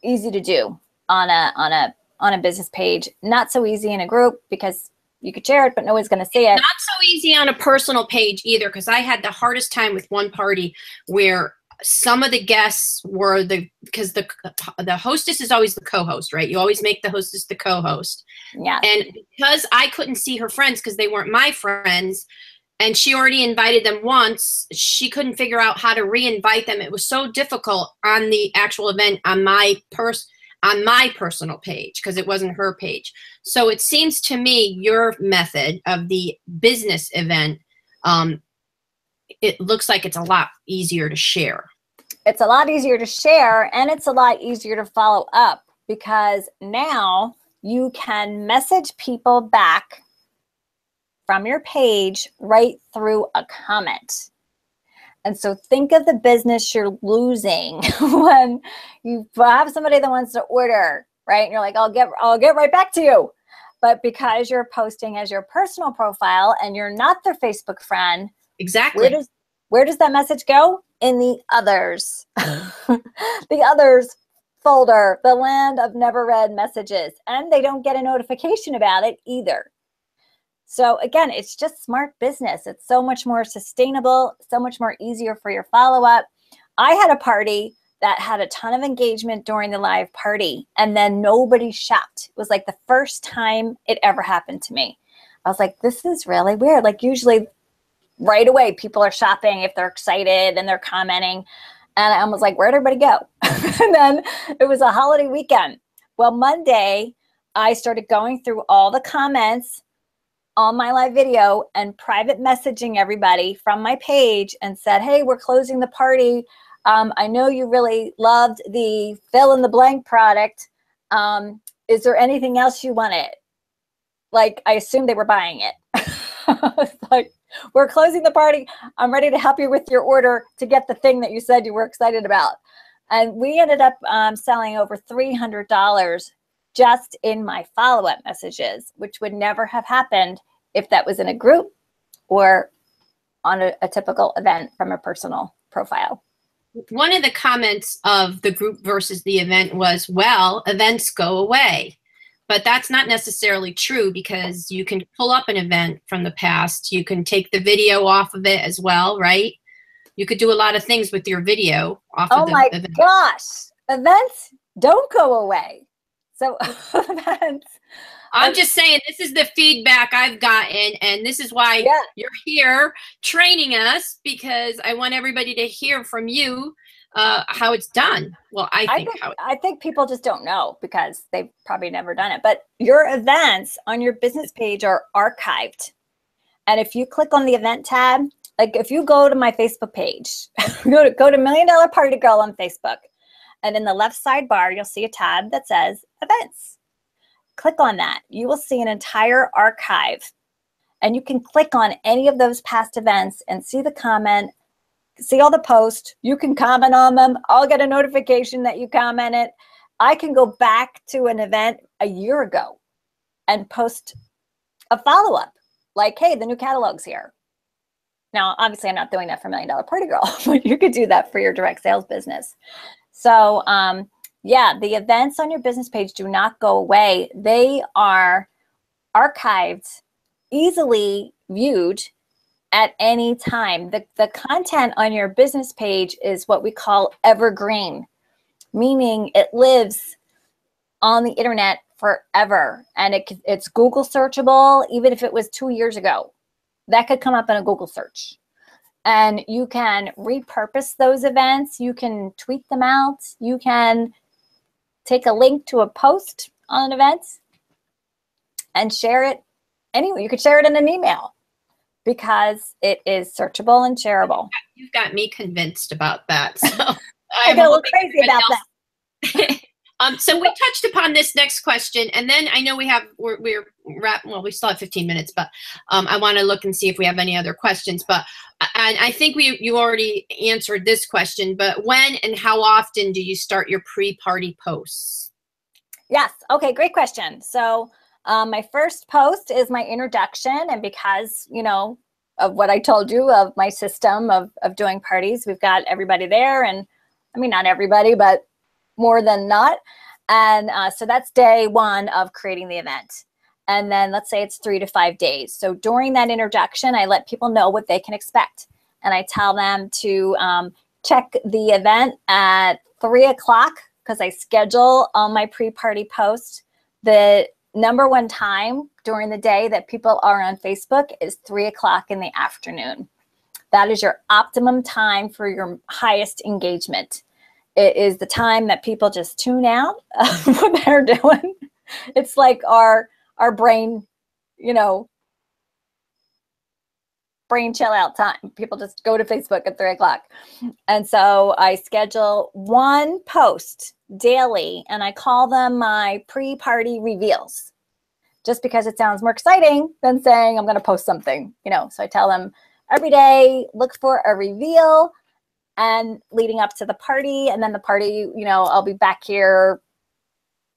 easy to do on a business page. Not so easy in a group, because you could share it, but no one's going to see it. Not so easy on a personal page either, because I had the hardest time with one party where some of the guests were because the hostess is always the co-host, right? You always make the hostess the co-host. Yeah. And because I couldn't see her friends because they weren't my friends, and she already invited them once, she couldn't figure out how to re-invite them. It was so difficult on the actual event on my personal page, because it wasn't her page. So it seems to me your method of the business event, it looks like it's a lot easier to share. It's a lot easier to share, and it's a lot easier to follow up, because now you can message people back from your page right through a comment. And so think of the business you're losing when you have somebody that wants to order, right? And you're like, I'll get right back to you. But because you're posting as your personal profile and you're not their Facebook friend, exactly. Where does that message go? In the others. The others folder, the land of never read messages. And they don't get a notification about it either. So again, it's just smart business. It's so much more sustainable, so much more easier for your follow-up. I had a party that had a ton of engagement during the live party, and then nobody shopped. It was like the first time it ever happened to me. I was like, this is really weird. Like usually right away, people are shopping if they're excited and they're commenting. And I was like, where'd everybody go? And then it was a holiday weekend. Well, Monday, I started going through all the comments on my live video and private messaging everybody from my page and said, hey, we're closing the party. I know you really loved the fill in the blank product. Is there anything else you wanted? Like, I assumed they were buying it. It's like, we're closing the party. I'm ready to help you with your order to get the thing that you said you were excited about. And we ended up selling over $300 just in my follow-up messages, which would never have happened if that was in a group or on a typical event from a personal profile. One of the comments of the group versus the event was, well, events go away. But that's not necessarily true, because you can pull up an event from the past. You can take the video off of it as well, right? You could do a lot of things with your video off of the event. Oh my gosh, events don't go away. So events. I'm just saying, this is the feedback I've gotten, and this is why you're here training us, because I want everybody to hear from you how it's done. Well, I think people just don't know because they've probably never done it. But your events on your business page are archived. And if you click on the event tab, like if you go to my Facebook page, go to $1 Million Party Girl on Facebook, and in the left sidebar, you'll see a tab that says events. Click on that. You will see an entire archive, and you can click on any of those past events and see the comment, see all the posts. You can comment on them. I'll get a notification that you commented. I can go back to an event a year ago and post a follow-up like, hey, the new catalog's here. Now, obviously, I'm not doing that for $1 Million Party Girl, but you could do that for your direct sales business. So, yeah, the events on your business page do not go away. They are archived, easily viewed at any time. The content on your business page is what we call evergreen, meaning it lives on the internet forever. And it's Google searchable, even if it was 2 years ago. That could come up in a Google search. And you can repurpose those events. You can tweet them out. You can take a link to a post on an event and share it anywhere. You could share it in an email because it is searchable and shareable. You've got me convinced about that. So I get a little crazy about that. So we touched upon this next question, and then I know we're wrapping. Well, we still have 15 minutes, but I want to look and see if we have any other questions. But I think you already answered this question. But when and how often do you start your pre-party posts? Yes. Okay. Great question. So my first post is my introduction, and because of what I told you of my system of doing parties, we've got everybody there, and I mean not everybody, but more than not. And so that's day one of creating the event. And then let's say it's 3 to 5 days. So during that introduction, I let people know what they can expect. And I tell them to check the event at 3 o'clock because I schedule on my pre-party post. The number one time during the day that people are on Facebook is 3 o'clock in the afternoon. That is your optimum time for your highest engagement. It is the time that people just tune out of what they're doing. It's like our brain, brain chill out time. People just go to Facebook at 3 o'clock. And so I schedule one post daily, and I call them my pre-party reveals, just because it sounds more exciting than saying I'm going to post something, So I tell them every day, look for a reveal. And leading up to the party, and then the party, I'll be back here,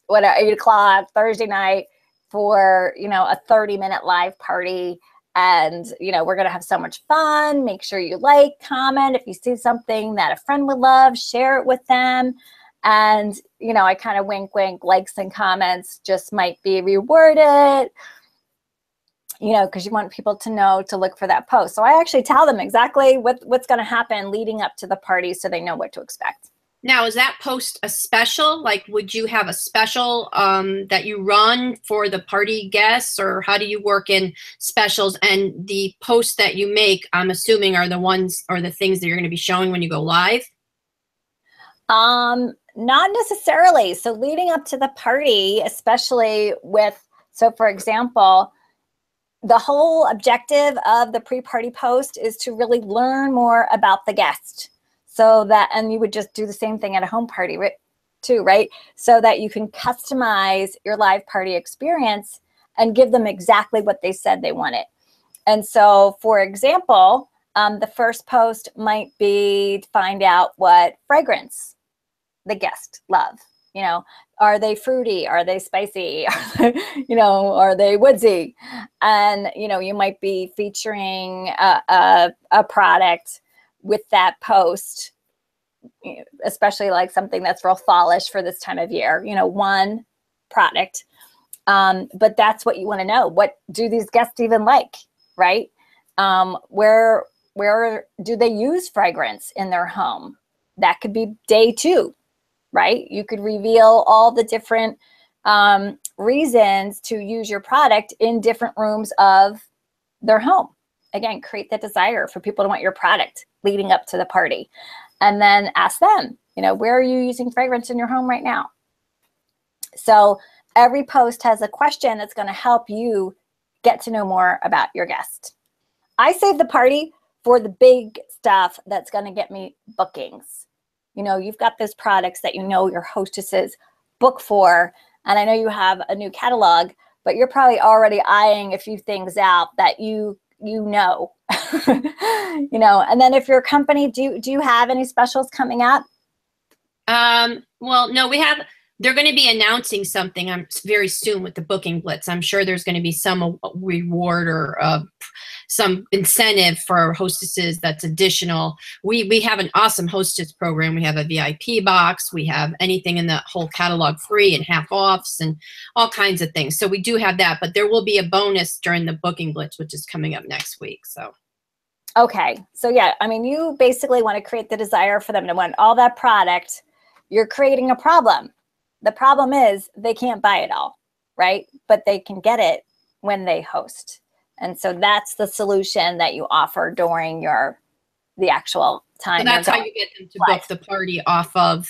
8 o'clock Thursday night for, a 30-minute live party. And, we're going to have so much fun. Make sure you like, comment. If you see something that a friend would love, share it with them. And, I kind of wink, wink, likes and comments just might be rewarded, because you want people to know to look for that post. So I actually tell them exactly what's going to happen leading up to the party so they know what to expect. Now, is that post a special? Like, would you have a special that you run for the party guests, or how do you work in specials? And the posts that you make, I'm assuming, are the ones or the things that you're going to be showing when you go live? Not necessarily. So leading up to the party, especially for example, the whole objective of the pre-party post is to really learn more about the guest, and you would just do the same thing at a home party too, right? So that you can customize your live party experience and give them exactly what they said they wanted. And so, for example, the first post might be to find out what fragrance the guests love. You know, are they fruity? Are they spicy? You know, are they woodsy? And, you know, you might be featuring a product with that post, especially like something that's real fallish for this time of year, you know, one product. But that's what you want to know. What do these guests even like, right? Where do they use fragrance in their home? That could be day 2. Right? You could reveal all the different reasons to use your product in different rooms of their home. Again, create that desire for people to want your product leading up to the party. And then ask them, you know, where are you using fragrance in your home right now? So every post has a question that's going to help you get to know more about your guest. I save the party for the big stuff that's going to get me bookings. You know, you've got those products that you know your hostesses book for, and I know you have a new catalog, but you're probably already eyeing a few things out that you know. You know, and then if your company, do you have any specials coming up? Well, no, they're going to be announcing something very soon with the Booking Blitz. I'm sure there's going to be some reward or some incentive for hostesses that's additional. We have an awesome hostess program. We have a VIP box. We have anything in the whole catalog free and half offs and all kinds of things. So we do have that, but there will be a bonus during the Booking Blitz, which is coming up next week. So. Okay. So yeah, I mean, you basically want to create the desire for them to want all that product. You're creating a problem. The problem is they can't buy it all, right? But they can get it when they host. And so that's the solution that you offer during the actual time. So that's how you get them to book the party off of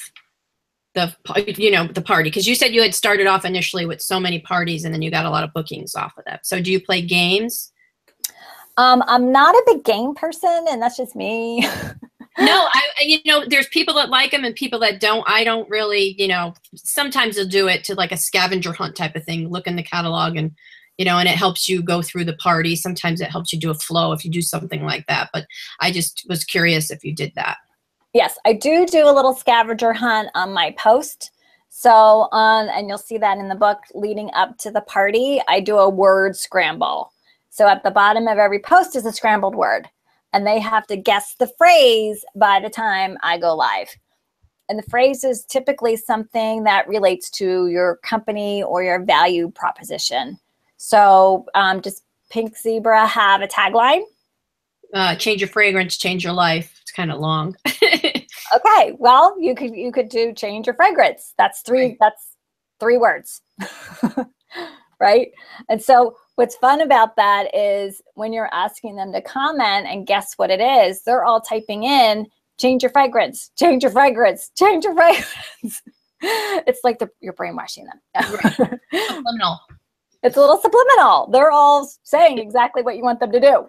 the party. Because you said you had started off initially with so many parties and then you got a lot of bookings off of that. So do you play games? I'm not a big game person, and that's just me. No, there's people that like them and people that don't. I don't really, sometimes they'll do it to like a scavenger hunt type of thing, look in the catalog and, and it helps you go through the party. Sometimes it helps you do a flow if you do something like that. But I just was curious if you did that. Yes, I do a little scavenger hunt on my post. So and you'll see that in the book leading up to the party, I do a word scramble. So at the bottom of every post is a scrambled word. And they have to guess the phrase by the time I go live. And the phrase is typically something that relates to your company or your value proposition. So does Pink Zebra have a tagline? Change your fragrance, change your life. It's kind of long. Okay, well, you could do change your fragrance. That's three words. Right? And so what's fun about that is when you're asking them to comment and guess what it is, they're all typing in, change your fragrance, change your fragrance, change your fragrance. It's like you're brainwashing them. Right. Subliminal. It's a little subliminal. They're all saying exactly what you want them to do.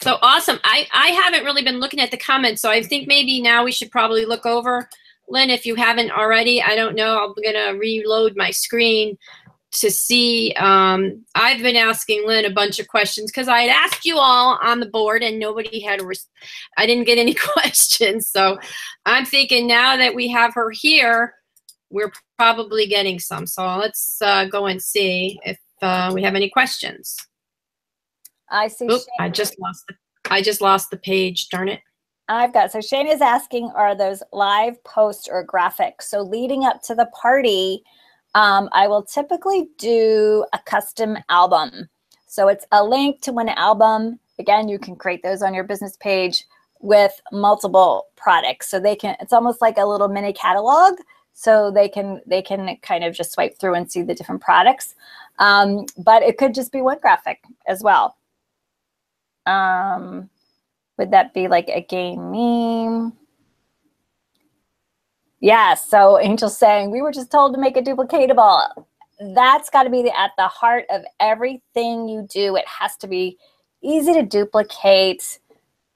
So awesome. I haven't really been looking at the comments, so I think maybe now we should probably look over. Lynn, if you haven't already, I don't know, I'm going to reload my screen to see. I've been asking Lynn a bunch of questions because I had asked you all on the board and nobody had I didn't get any questions. So I'm thinking now that we have her here, we're probably getting some. So let's go and see if we have any questions. I see. Oop, I just lost the page. Darn it. So Shane is asking, are those live posts or graphics? So leading up to the party, I will typically do a custom album. So it's a link to an album. Again, you can create those on your business page with multiple products. So it's almost like a little mini catalog. So they can kind of just swipe through and see the different products. But it could just be one graphic as well. Would that be like a game meme? Yeah, so Angel's saying, we were just told to make it duplicatable. That's got to be at the heart of everything you do. It has to be easy to duplicate,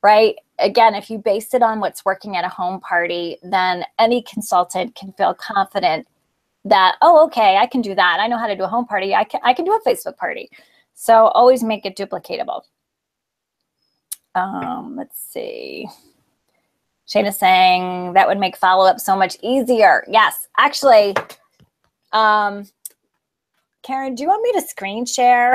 right? Again, if you base it on what's working at a home party, then any consultant can feel confident that, oh, okay, I can do that. I know how to do a home party. I can do a Facebook party. So always make it duplicatable. Let's see. Shayna's saying that would make follow-up so much easier. Yes, actually, Karen, do you want me to screen share?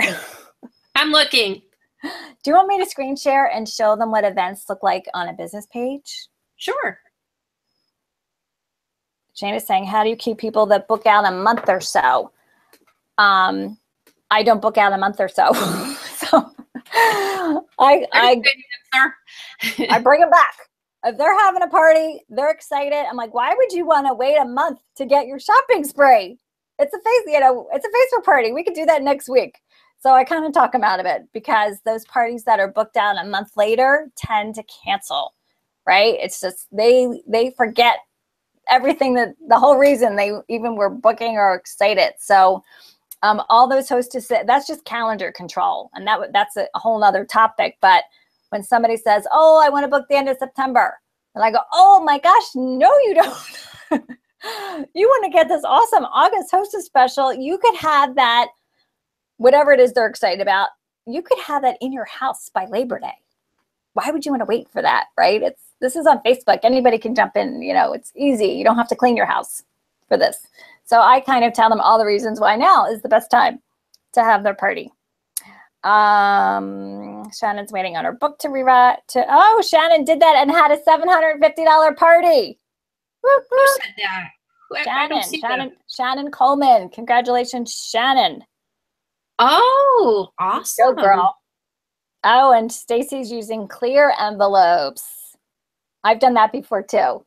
I'm looking. Do you want me to screen share and show them what events look like on a business page? Sure. Shayna's saying, how do you keep people that book out a month or so? I don't book out a month or so. So I bring them back. If they're having a party, they're excited. I'm like, why would you want to wait a month to get your shopping spree? It's a Facebook party. We could do that next week. So I kind of talk them out of it because those parties that are booked out a month later tend to cancel, right? It's just they forget everything, that the whole reason they even were booking or excited. So all those hostesses, that's just calendar control. And that's a whole nother topic. But when somebody says, oh, I want to book the end of September, and I go, oh my gosh, no, you don't. You want to get this awesome August hostess special. You could have that, whatever it is they're excited about, you could have that in your house by Labor Day. Why would you want to wait for that, right? This is on Facebook. Anybody can jump in. You know, it's easy. You don't have to clean your house for this. So I kind of tell them all the reasons why now is the best time to have their party. Shannon's waiting on her book to rewrite. Oh, Shannon did that and had a $750 party. Whoop, Who whoop. said that? Shannon Coleman. Congratulations, Shannon. Oh, awesome. Go, girl. Oh, and Stacy's using clear envelopes. I've done that before too.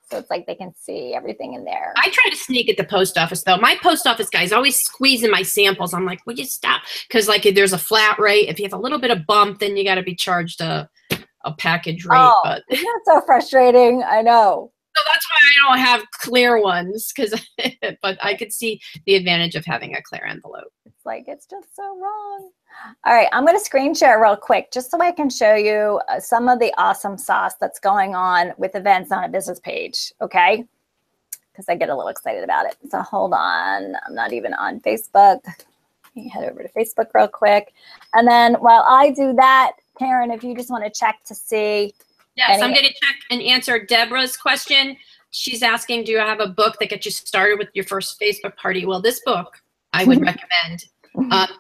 So it's like they can see everything in there. I try to sneak at the post office though. My post office guy's always squeezing my samples. I'm like, would you stop? Because like if there's a flat rate, if you have a little bit of bump, then you got to be charged a package rate. Oh, but isn't that so frustrating? I know. So that's why I don't have clear ones, but I could see the advantage of having a clear envelope. It's like, it's just so wrong. All right, I'm going to screen share real quick just so I can show you some of the awesome sauce that's going on with events on a business page, okay? Because I get a little excited about it. So hold on. I'm not even on Facebook. Let me head over to Facebook real quick. And then while I do that, Karen, if you just want to check to see. Yes, I'm going to check and answer Deborah's question. She's asking, do you have a book that gets you started with your first Facebook party? Well, this book I would recommend.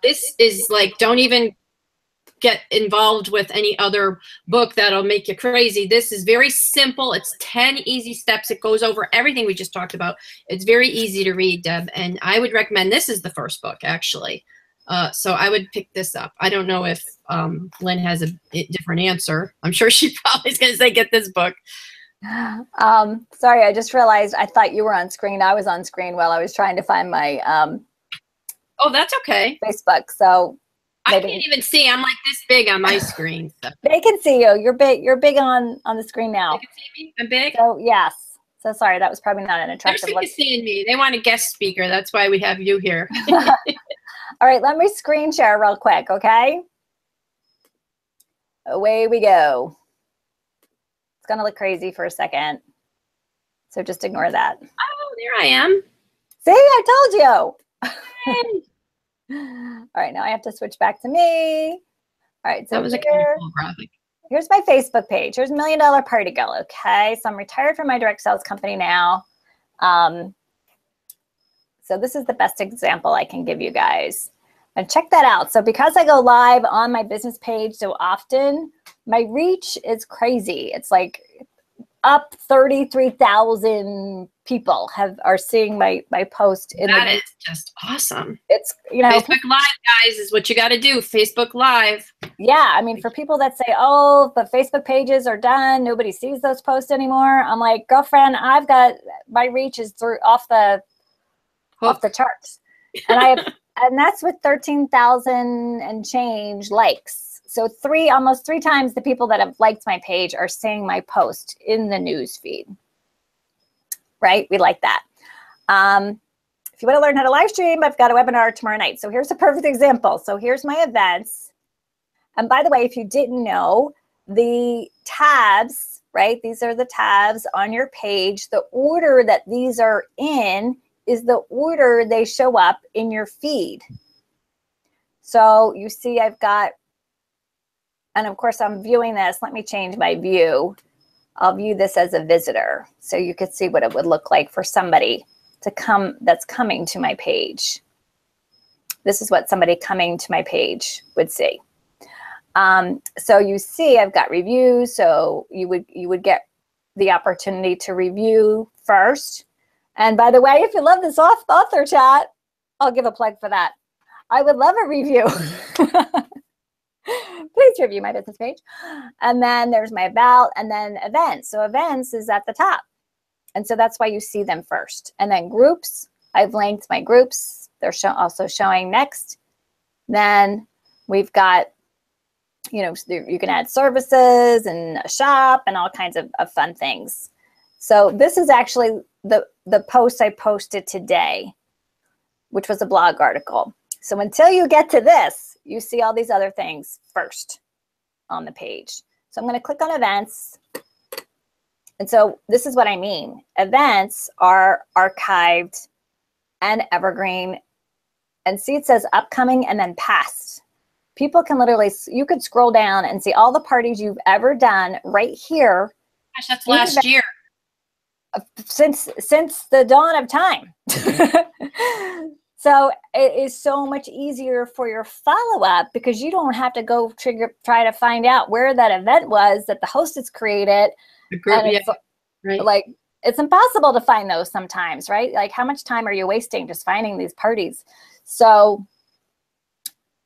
This is like, don't even get involved with any other book that'll make you crazy. This is very simple. It's 10 easy steps. It goes over everything we just talked about. It's very easy to read, Deb. And I would recommend, this is the first book, actually. So I would pick this up. I don't know if Lynn has a different answer. I'm sure she probably is going to say, get this book. Sorry, I just realized I thought you were on screen. I was on screen while I was trying to find my oh, that's okay. Facebook. So I can't even see. I'm like this big on my screen. So. They can see you. You're big. You're big on the screen now. They can see me. I'm big. So yes. So sorry, that was probably not an attractive look. They're seeing me. They want a guest speaker. That's why we have you here. All right, let me screen share real quick, okay? Away we go. It's going to look crazy for a second. So just ignore that. Oh, there I am. See, I told you. All right, now I have to switch back to me. All right, so that was a kind of cool graphic. Here's my Facebook page. Here's $1 Million Party Girl, okay? So I'm retired from my direct sales company now. So this is the best example I can give you guys. And check that out. So because I go live on my business page so often, my reach is crazy. It's like up 33,000 people are seeing my post. That is just awesome. It's, you know, Facebook Live, guys, is what you got to do. Facebook Live. Yeah, I mean, for people that say, oh, but Facebook pages are done, nobody sees those posts anymore. I'm like, girlfriend, I've got, my reach is off the charts. And and that's with 13,000 and change likes. So almost three times the people that have liked my page are seeing my post in the news feed. Right? We like that. If you want to learn how to live stream, I've got a webinar tomorrow night. So here's a perfect example. So here's my events. And by the way, if you didn't know, the tabs, right? These are the tabs on your page. The order that these are in is the order they show up in your feed. So you see I've got, and of course I'm viewing this. Let me change my view. I'll view this as a visitor. So you could see what it would look like for somebody to come that's coming to my page. This is what somebody coming to my page would see. So you see I've got reviews. So you would get the opportunity to review first. And by the way, if you love this author chat, I'll give a plug for that. I would love a review. Please review my business page. And then there's my about, and then events. So events is at the top. And so that's why you see them first. And then groups, I've linked my groups. They're also showing next. Then we've got, you know, you can add services and a shop and all kinds of fun things. So this is actually the post I posted today, which was a blog article. So until you get to this, you see all these other things first on the page. So I'm going to click on events. And so this is what I mean. Events are archived and evergreen. And see, it says upcoming and then past. People can literally, you could scroll down and see all the parties you've ever done right here. Gosh, that's last year. Since the dawn of time. So it is so much easier for your follow-up because you don't have to go try to find out where that event was that the host has created. The group, and it's, right. Like, it's impossible to find those sometimes, right? Like, how much time are you wasting just finding these parties? So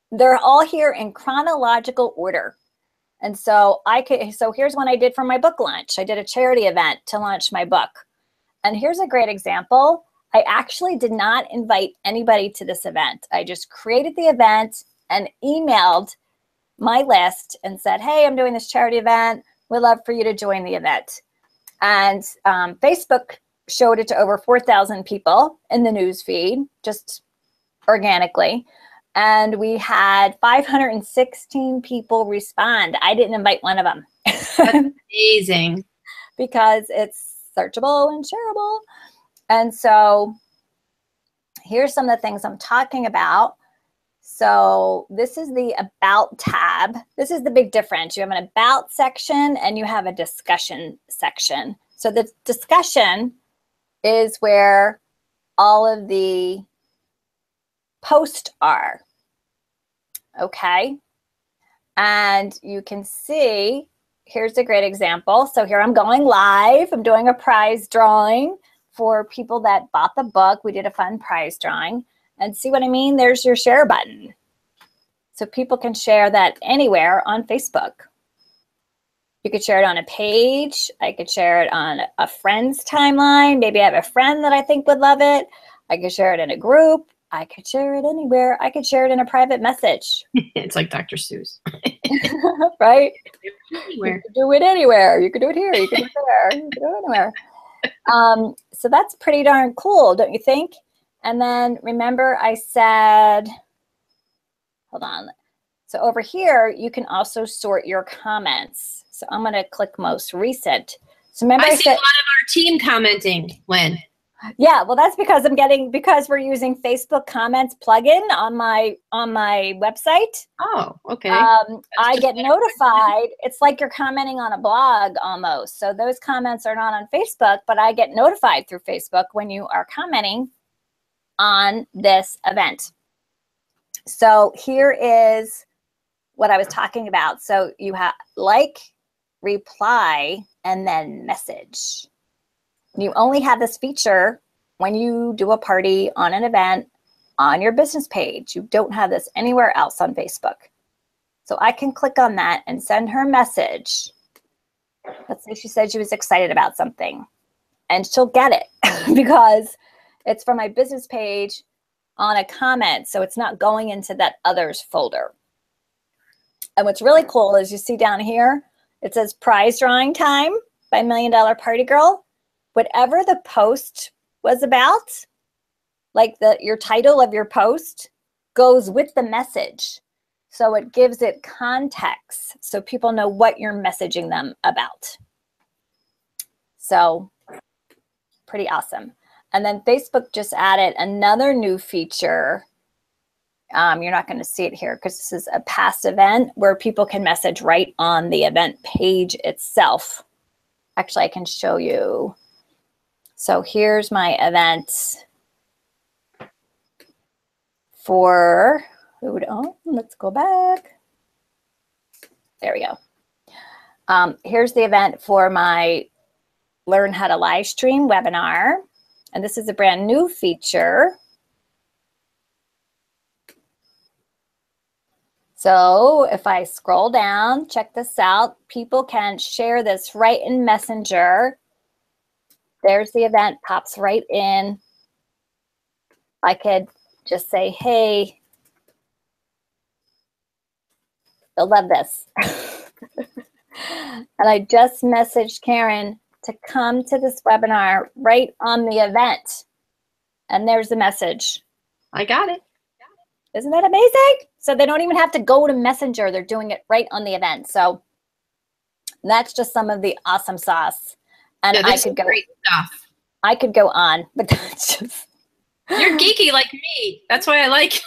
they're all here in chronological order. And so so here's one I did for my book launch. I did a charity event to launch my book. And here's a great example. I actually did not invite anybody to this event. I just created the event and emailed my list and said, hey, I'm doing this charity event. We'd love for you to join the event. And Facebook showed it to over 4,000 people in the news feed, just organically. And we had 516 people respond. I didn't invite one of them. That's amazing. Because it's searchable and shareable. And so here's some of the things I'm talking about. So this is the About tab. This is the big difference. You have an About section and you have a Discussion section. So the Discussion is where all of the posts are. Okay. And you can see, here's a great example. So here I'm going live. I'm doing a prize drawing for people that bought the book. We did a fun prize drawing. And see what I mean? There's your share button. So people can share that anywhere on Facebook. You could share it on a page. I could share it on a friend's timeline. Maybe I have a friend that I think would love it. I could share it in a group. I could share it anywhere. I could share it in a private message. It's like Dr. Seuss. Right? Anywhere. You could do it anywhere. You could do it here. You could do it there. You could do it anywhere. So that's pretty darn cool, don't you think? And then remember I said, hold on. So over here, you can also sort your comments. So I'm going to click most recent. So remember I see a lot of our team commenting, Lynn. Yeah, well, that's because because we're using Facebook comments plugin on my website. Oh, okay. I get notified. It's like you're commenting on a blog almost. So those comments are not on Facebook, but I get notified through Facebook when you are commenting on this event. So here is what I was talking about. So you have like, reply, and then message. You only have this feature when you do a party on an event on your business page. You don't have this anywhere else on Facebook. So I can click on that and send her a message. Let's say she said she was excited about something, and she'll get it because it's from my business page on a comment. So it's not going into that others folder. And what's really cool is you see down here, it says prize drawing time by $1 Million Party Girl. Whatever the post was about, like your title of your post, goes with the message. So it gives it context so people know what you're messaging them about. So pretty awesome. And then Facebook just added another new feature. You're not going to see it here because this is a past event where people can message right on the event page itself. Actually, I can show you. So here's my event for, oh, let's go back. There we go. Here's the event for my Learn How to Live Stream webinar. And this is a brand new feature. So if I scroll down, check this out. People can share this right in Messenger. There's the event, pops right in. I could just say, hey, you'll love this. And I just messaged Karen to come to this webinar right on the event. And there's the message. I got it. Isn't that amazing? So they don't even have to go to Messenger. They're doing it right on the event. So that's just some of the awesome sauce. And yeah, this is great stuff. I could go on, but that's just. You're geeky like me. That's why I like.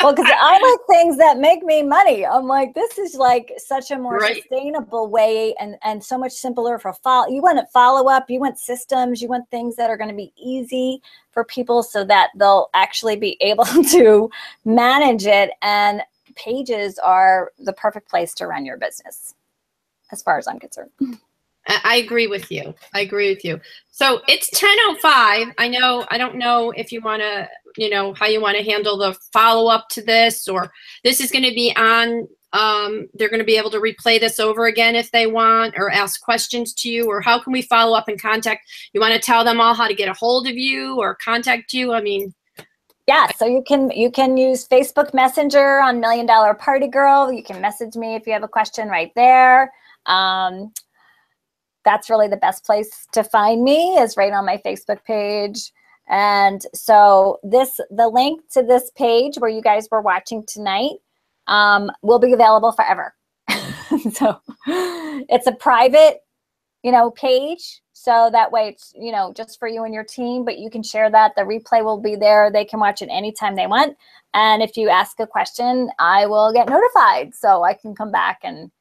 Well, because I like things that make me money. I'm like, this is like such a more sustainable way and so much simpler for follow. You want to follow up, you want systems, you want things that are going to be easy for people so that they'll actually be able to manage it. And pages are the perfect place to run your business, as far as I'm concerned. I agree with you. I agree with you. So it's 10:05. I don't know if you want to, how you want to handle the follow up to this, or this is going to be on, they're going to be able to replay this over again if they want, or ask questions to you, or how can we follow up and contact? You want to tell them all how to get a hold of you or contact you? I mean, yeah, so you can use Facebook Messenger on $1 Million Party Girl. You can message me if you have a question right there. That's really the best place to find me, is right on my Facebook page. And so the link to this page where you guys were watching tonight will be available forever. So it's a private, page. So that way it's, just for you and your team, but you can share that. The replay will be there. They can watch it anytime they want. And if you ask a question, I will get notified. So I can come back and,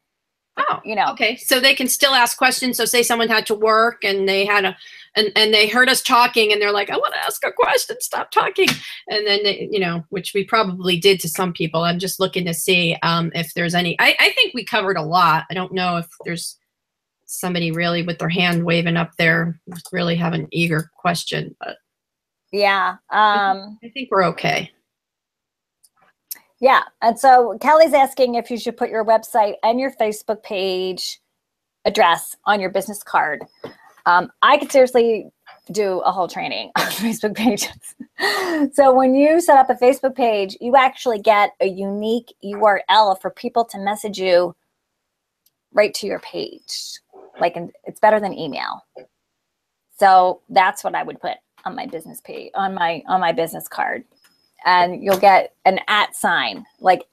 okay. So they can still ask questions. So say someone had to work and they had and they heard us talking and they're like, I want to ask a question, stop talking. And then, which we probably did to some people. I'm just looking to see if there's any, I think we covered a lot. I don't know if there's somebody really with their hand waving up there, really have an eager question, but yeah. I think we're okay. Yeah, and so Kelly's asking if you should put your website and your Facebook page address on your business card. I could seriously do a whole training on Facebook pages. So when you set up a Facebook page, you actually get a unique URL for people to message you right to your page. It's better than email. So that's what I would put on my business page, on my business card. And you'll get an @ sign, like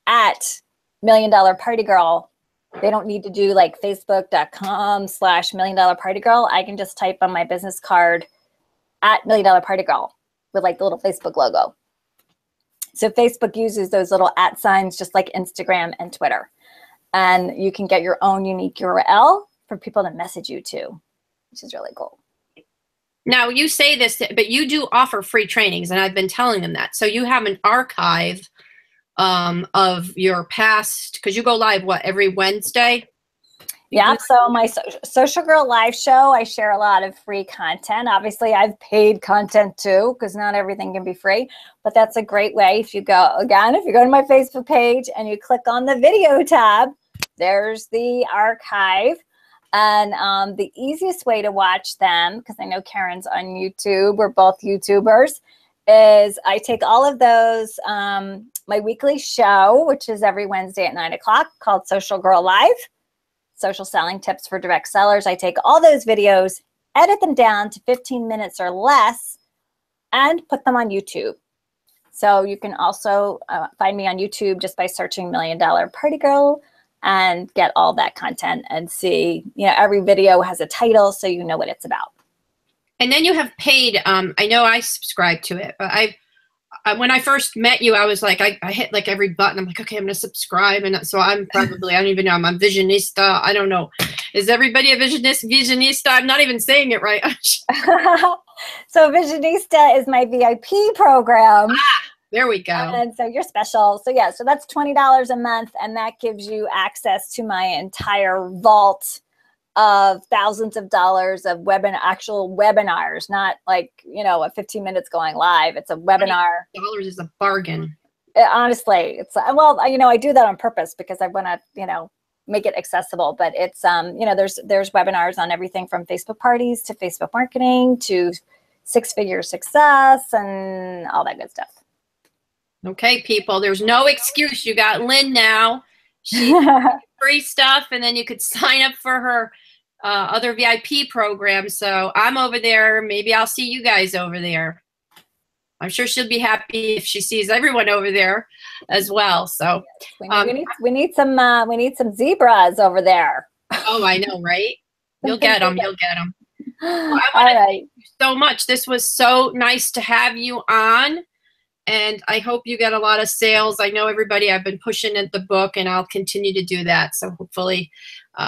@ $1 Million Party Girl. They don't need to do like facebook.com/$1 Million Party Girl. I can just type on my business card @ $1 Million Party Girl with like the little Facebook logo. So Facebook uses those little @ signs just like Instagram and Twitter. And you can get your own unique URL for people to message you to, which is really cool. Now, you say this, but you do offer free trainings, and I've been telling them that. So you have an archive of your past, because you go live, every Wednesday? Yeah, so my Social Girl Live show, I share a lot of free content. Obviously, I've paid content too, because not everything can be free. But that's a great way. If you go to my Facebook page and you click on the video tab, there's the archive. And the easiest way to watch them, because I know Karen's on YouTube, we're both YouTubers, is I take all of those, my weekly show, which is every Wednesday at 9 o'clock, called Social Girl Live, Social Selling Tips for Direct Sellers. I take all those videos, edit them down to 15 minutes or less, and put them on YouTube. So you can also find me on YouTube just by searching $1 Million Party Girl, and get all that content and see, every video has a title so you know what it's about. And then you have paid, I know I subscribe to it, but when I first met you, I was like, I hit like every button. I'm like, okay, I'm going to subscribe. And so I'm probably, I don't even know, I'm a visionista. I don't know. Is everybody a visionista? I'm not even saying it right. So Visionista is my VIP program. Ah, there we go. And so you're special. So yeah, so that's $20 a month. And that gives you access to my entire vault of thousands of dollars of actual webinars, not like, you know, 15 minutes going live. It's a webinar. $20 is a bargain. Honestly, it's, well, you know, I do that on purpose because I want to, you know, make it accessible, but it's, you know, there's webinars on everything from Facebook parties to Facebook marketing to six-figure success and all that good stuff. Okay, people, there's no excuse. You got Lynn now. She free stuff, and then you could sign up for her other VIP program. So I'm over there. Maybe I'll see you guys over there. I'm sure she'll be happy if she sees everyone over there as well. So we need some zebras over there. Oh, I know, right? You'll get them. You'll get them. Well, All right. Thank you so much. This was so nice to have you on. And I hope you get a lot of sales. I know everybody, I've been pushing at the book, and I'll continue to do that. So hopefully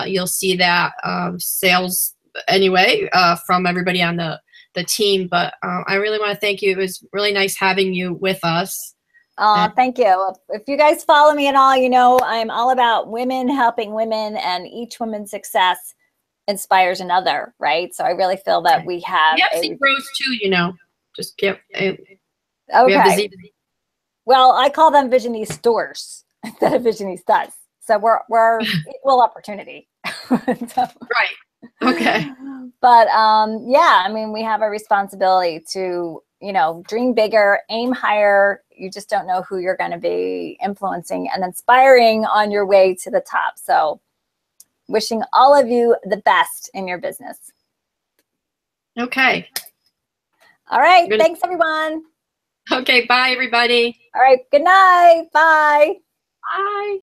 you'll see that sales anyway from everybody on the team. But I really want to thank you. It was really nice having you with us. Thank you. If you guys follow me at all, you know I'm all about women helping women, and each woman's success inspires another, right? So I really feel that we have zeros too, you know. Just get okay. Well, I call them visionistas instead of visionistas. So we're equal opportunity. So, right. Okay. But yeah, I mean, we have a responsibility to, you know, dream bigger, aim higher. You just don't know who you're going to be influencing and inspiring on your way to the top. So wishing all of you the best in your business. Okay. All right. Thanks, everyone. Okay. Bye, everybody. All right. Good night. Bye. Bye.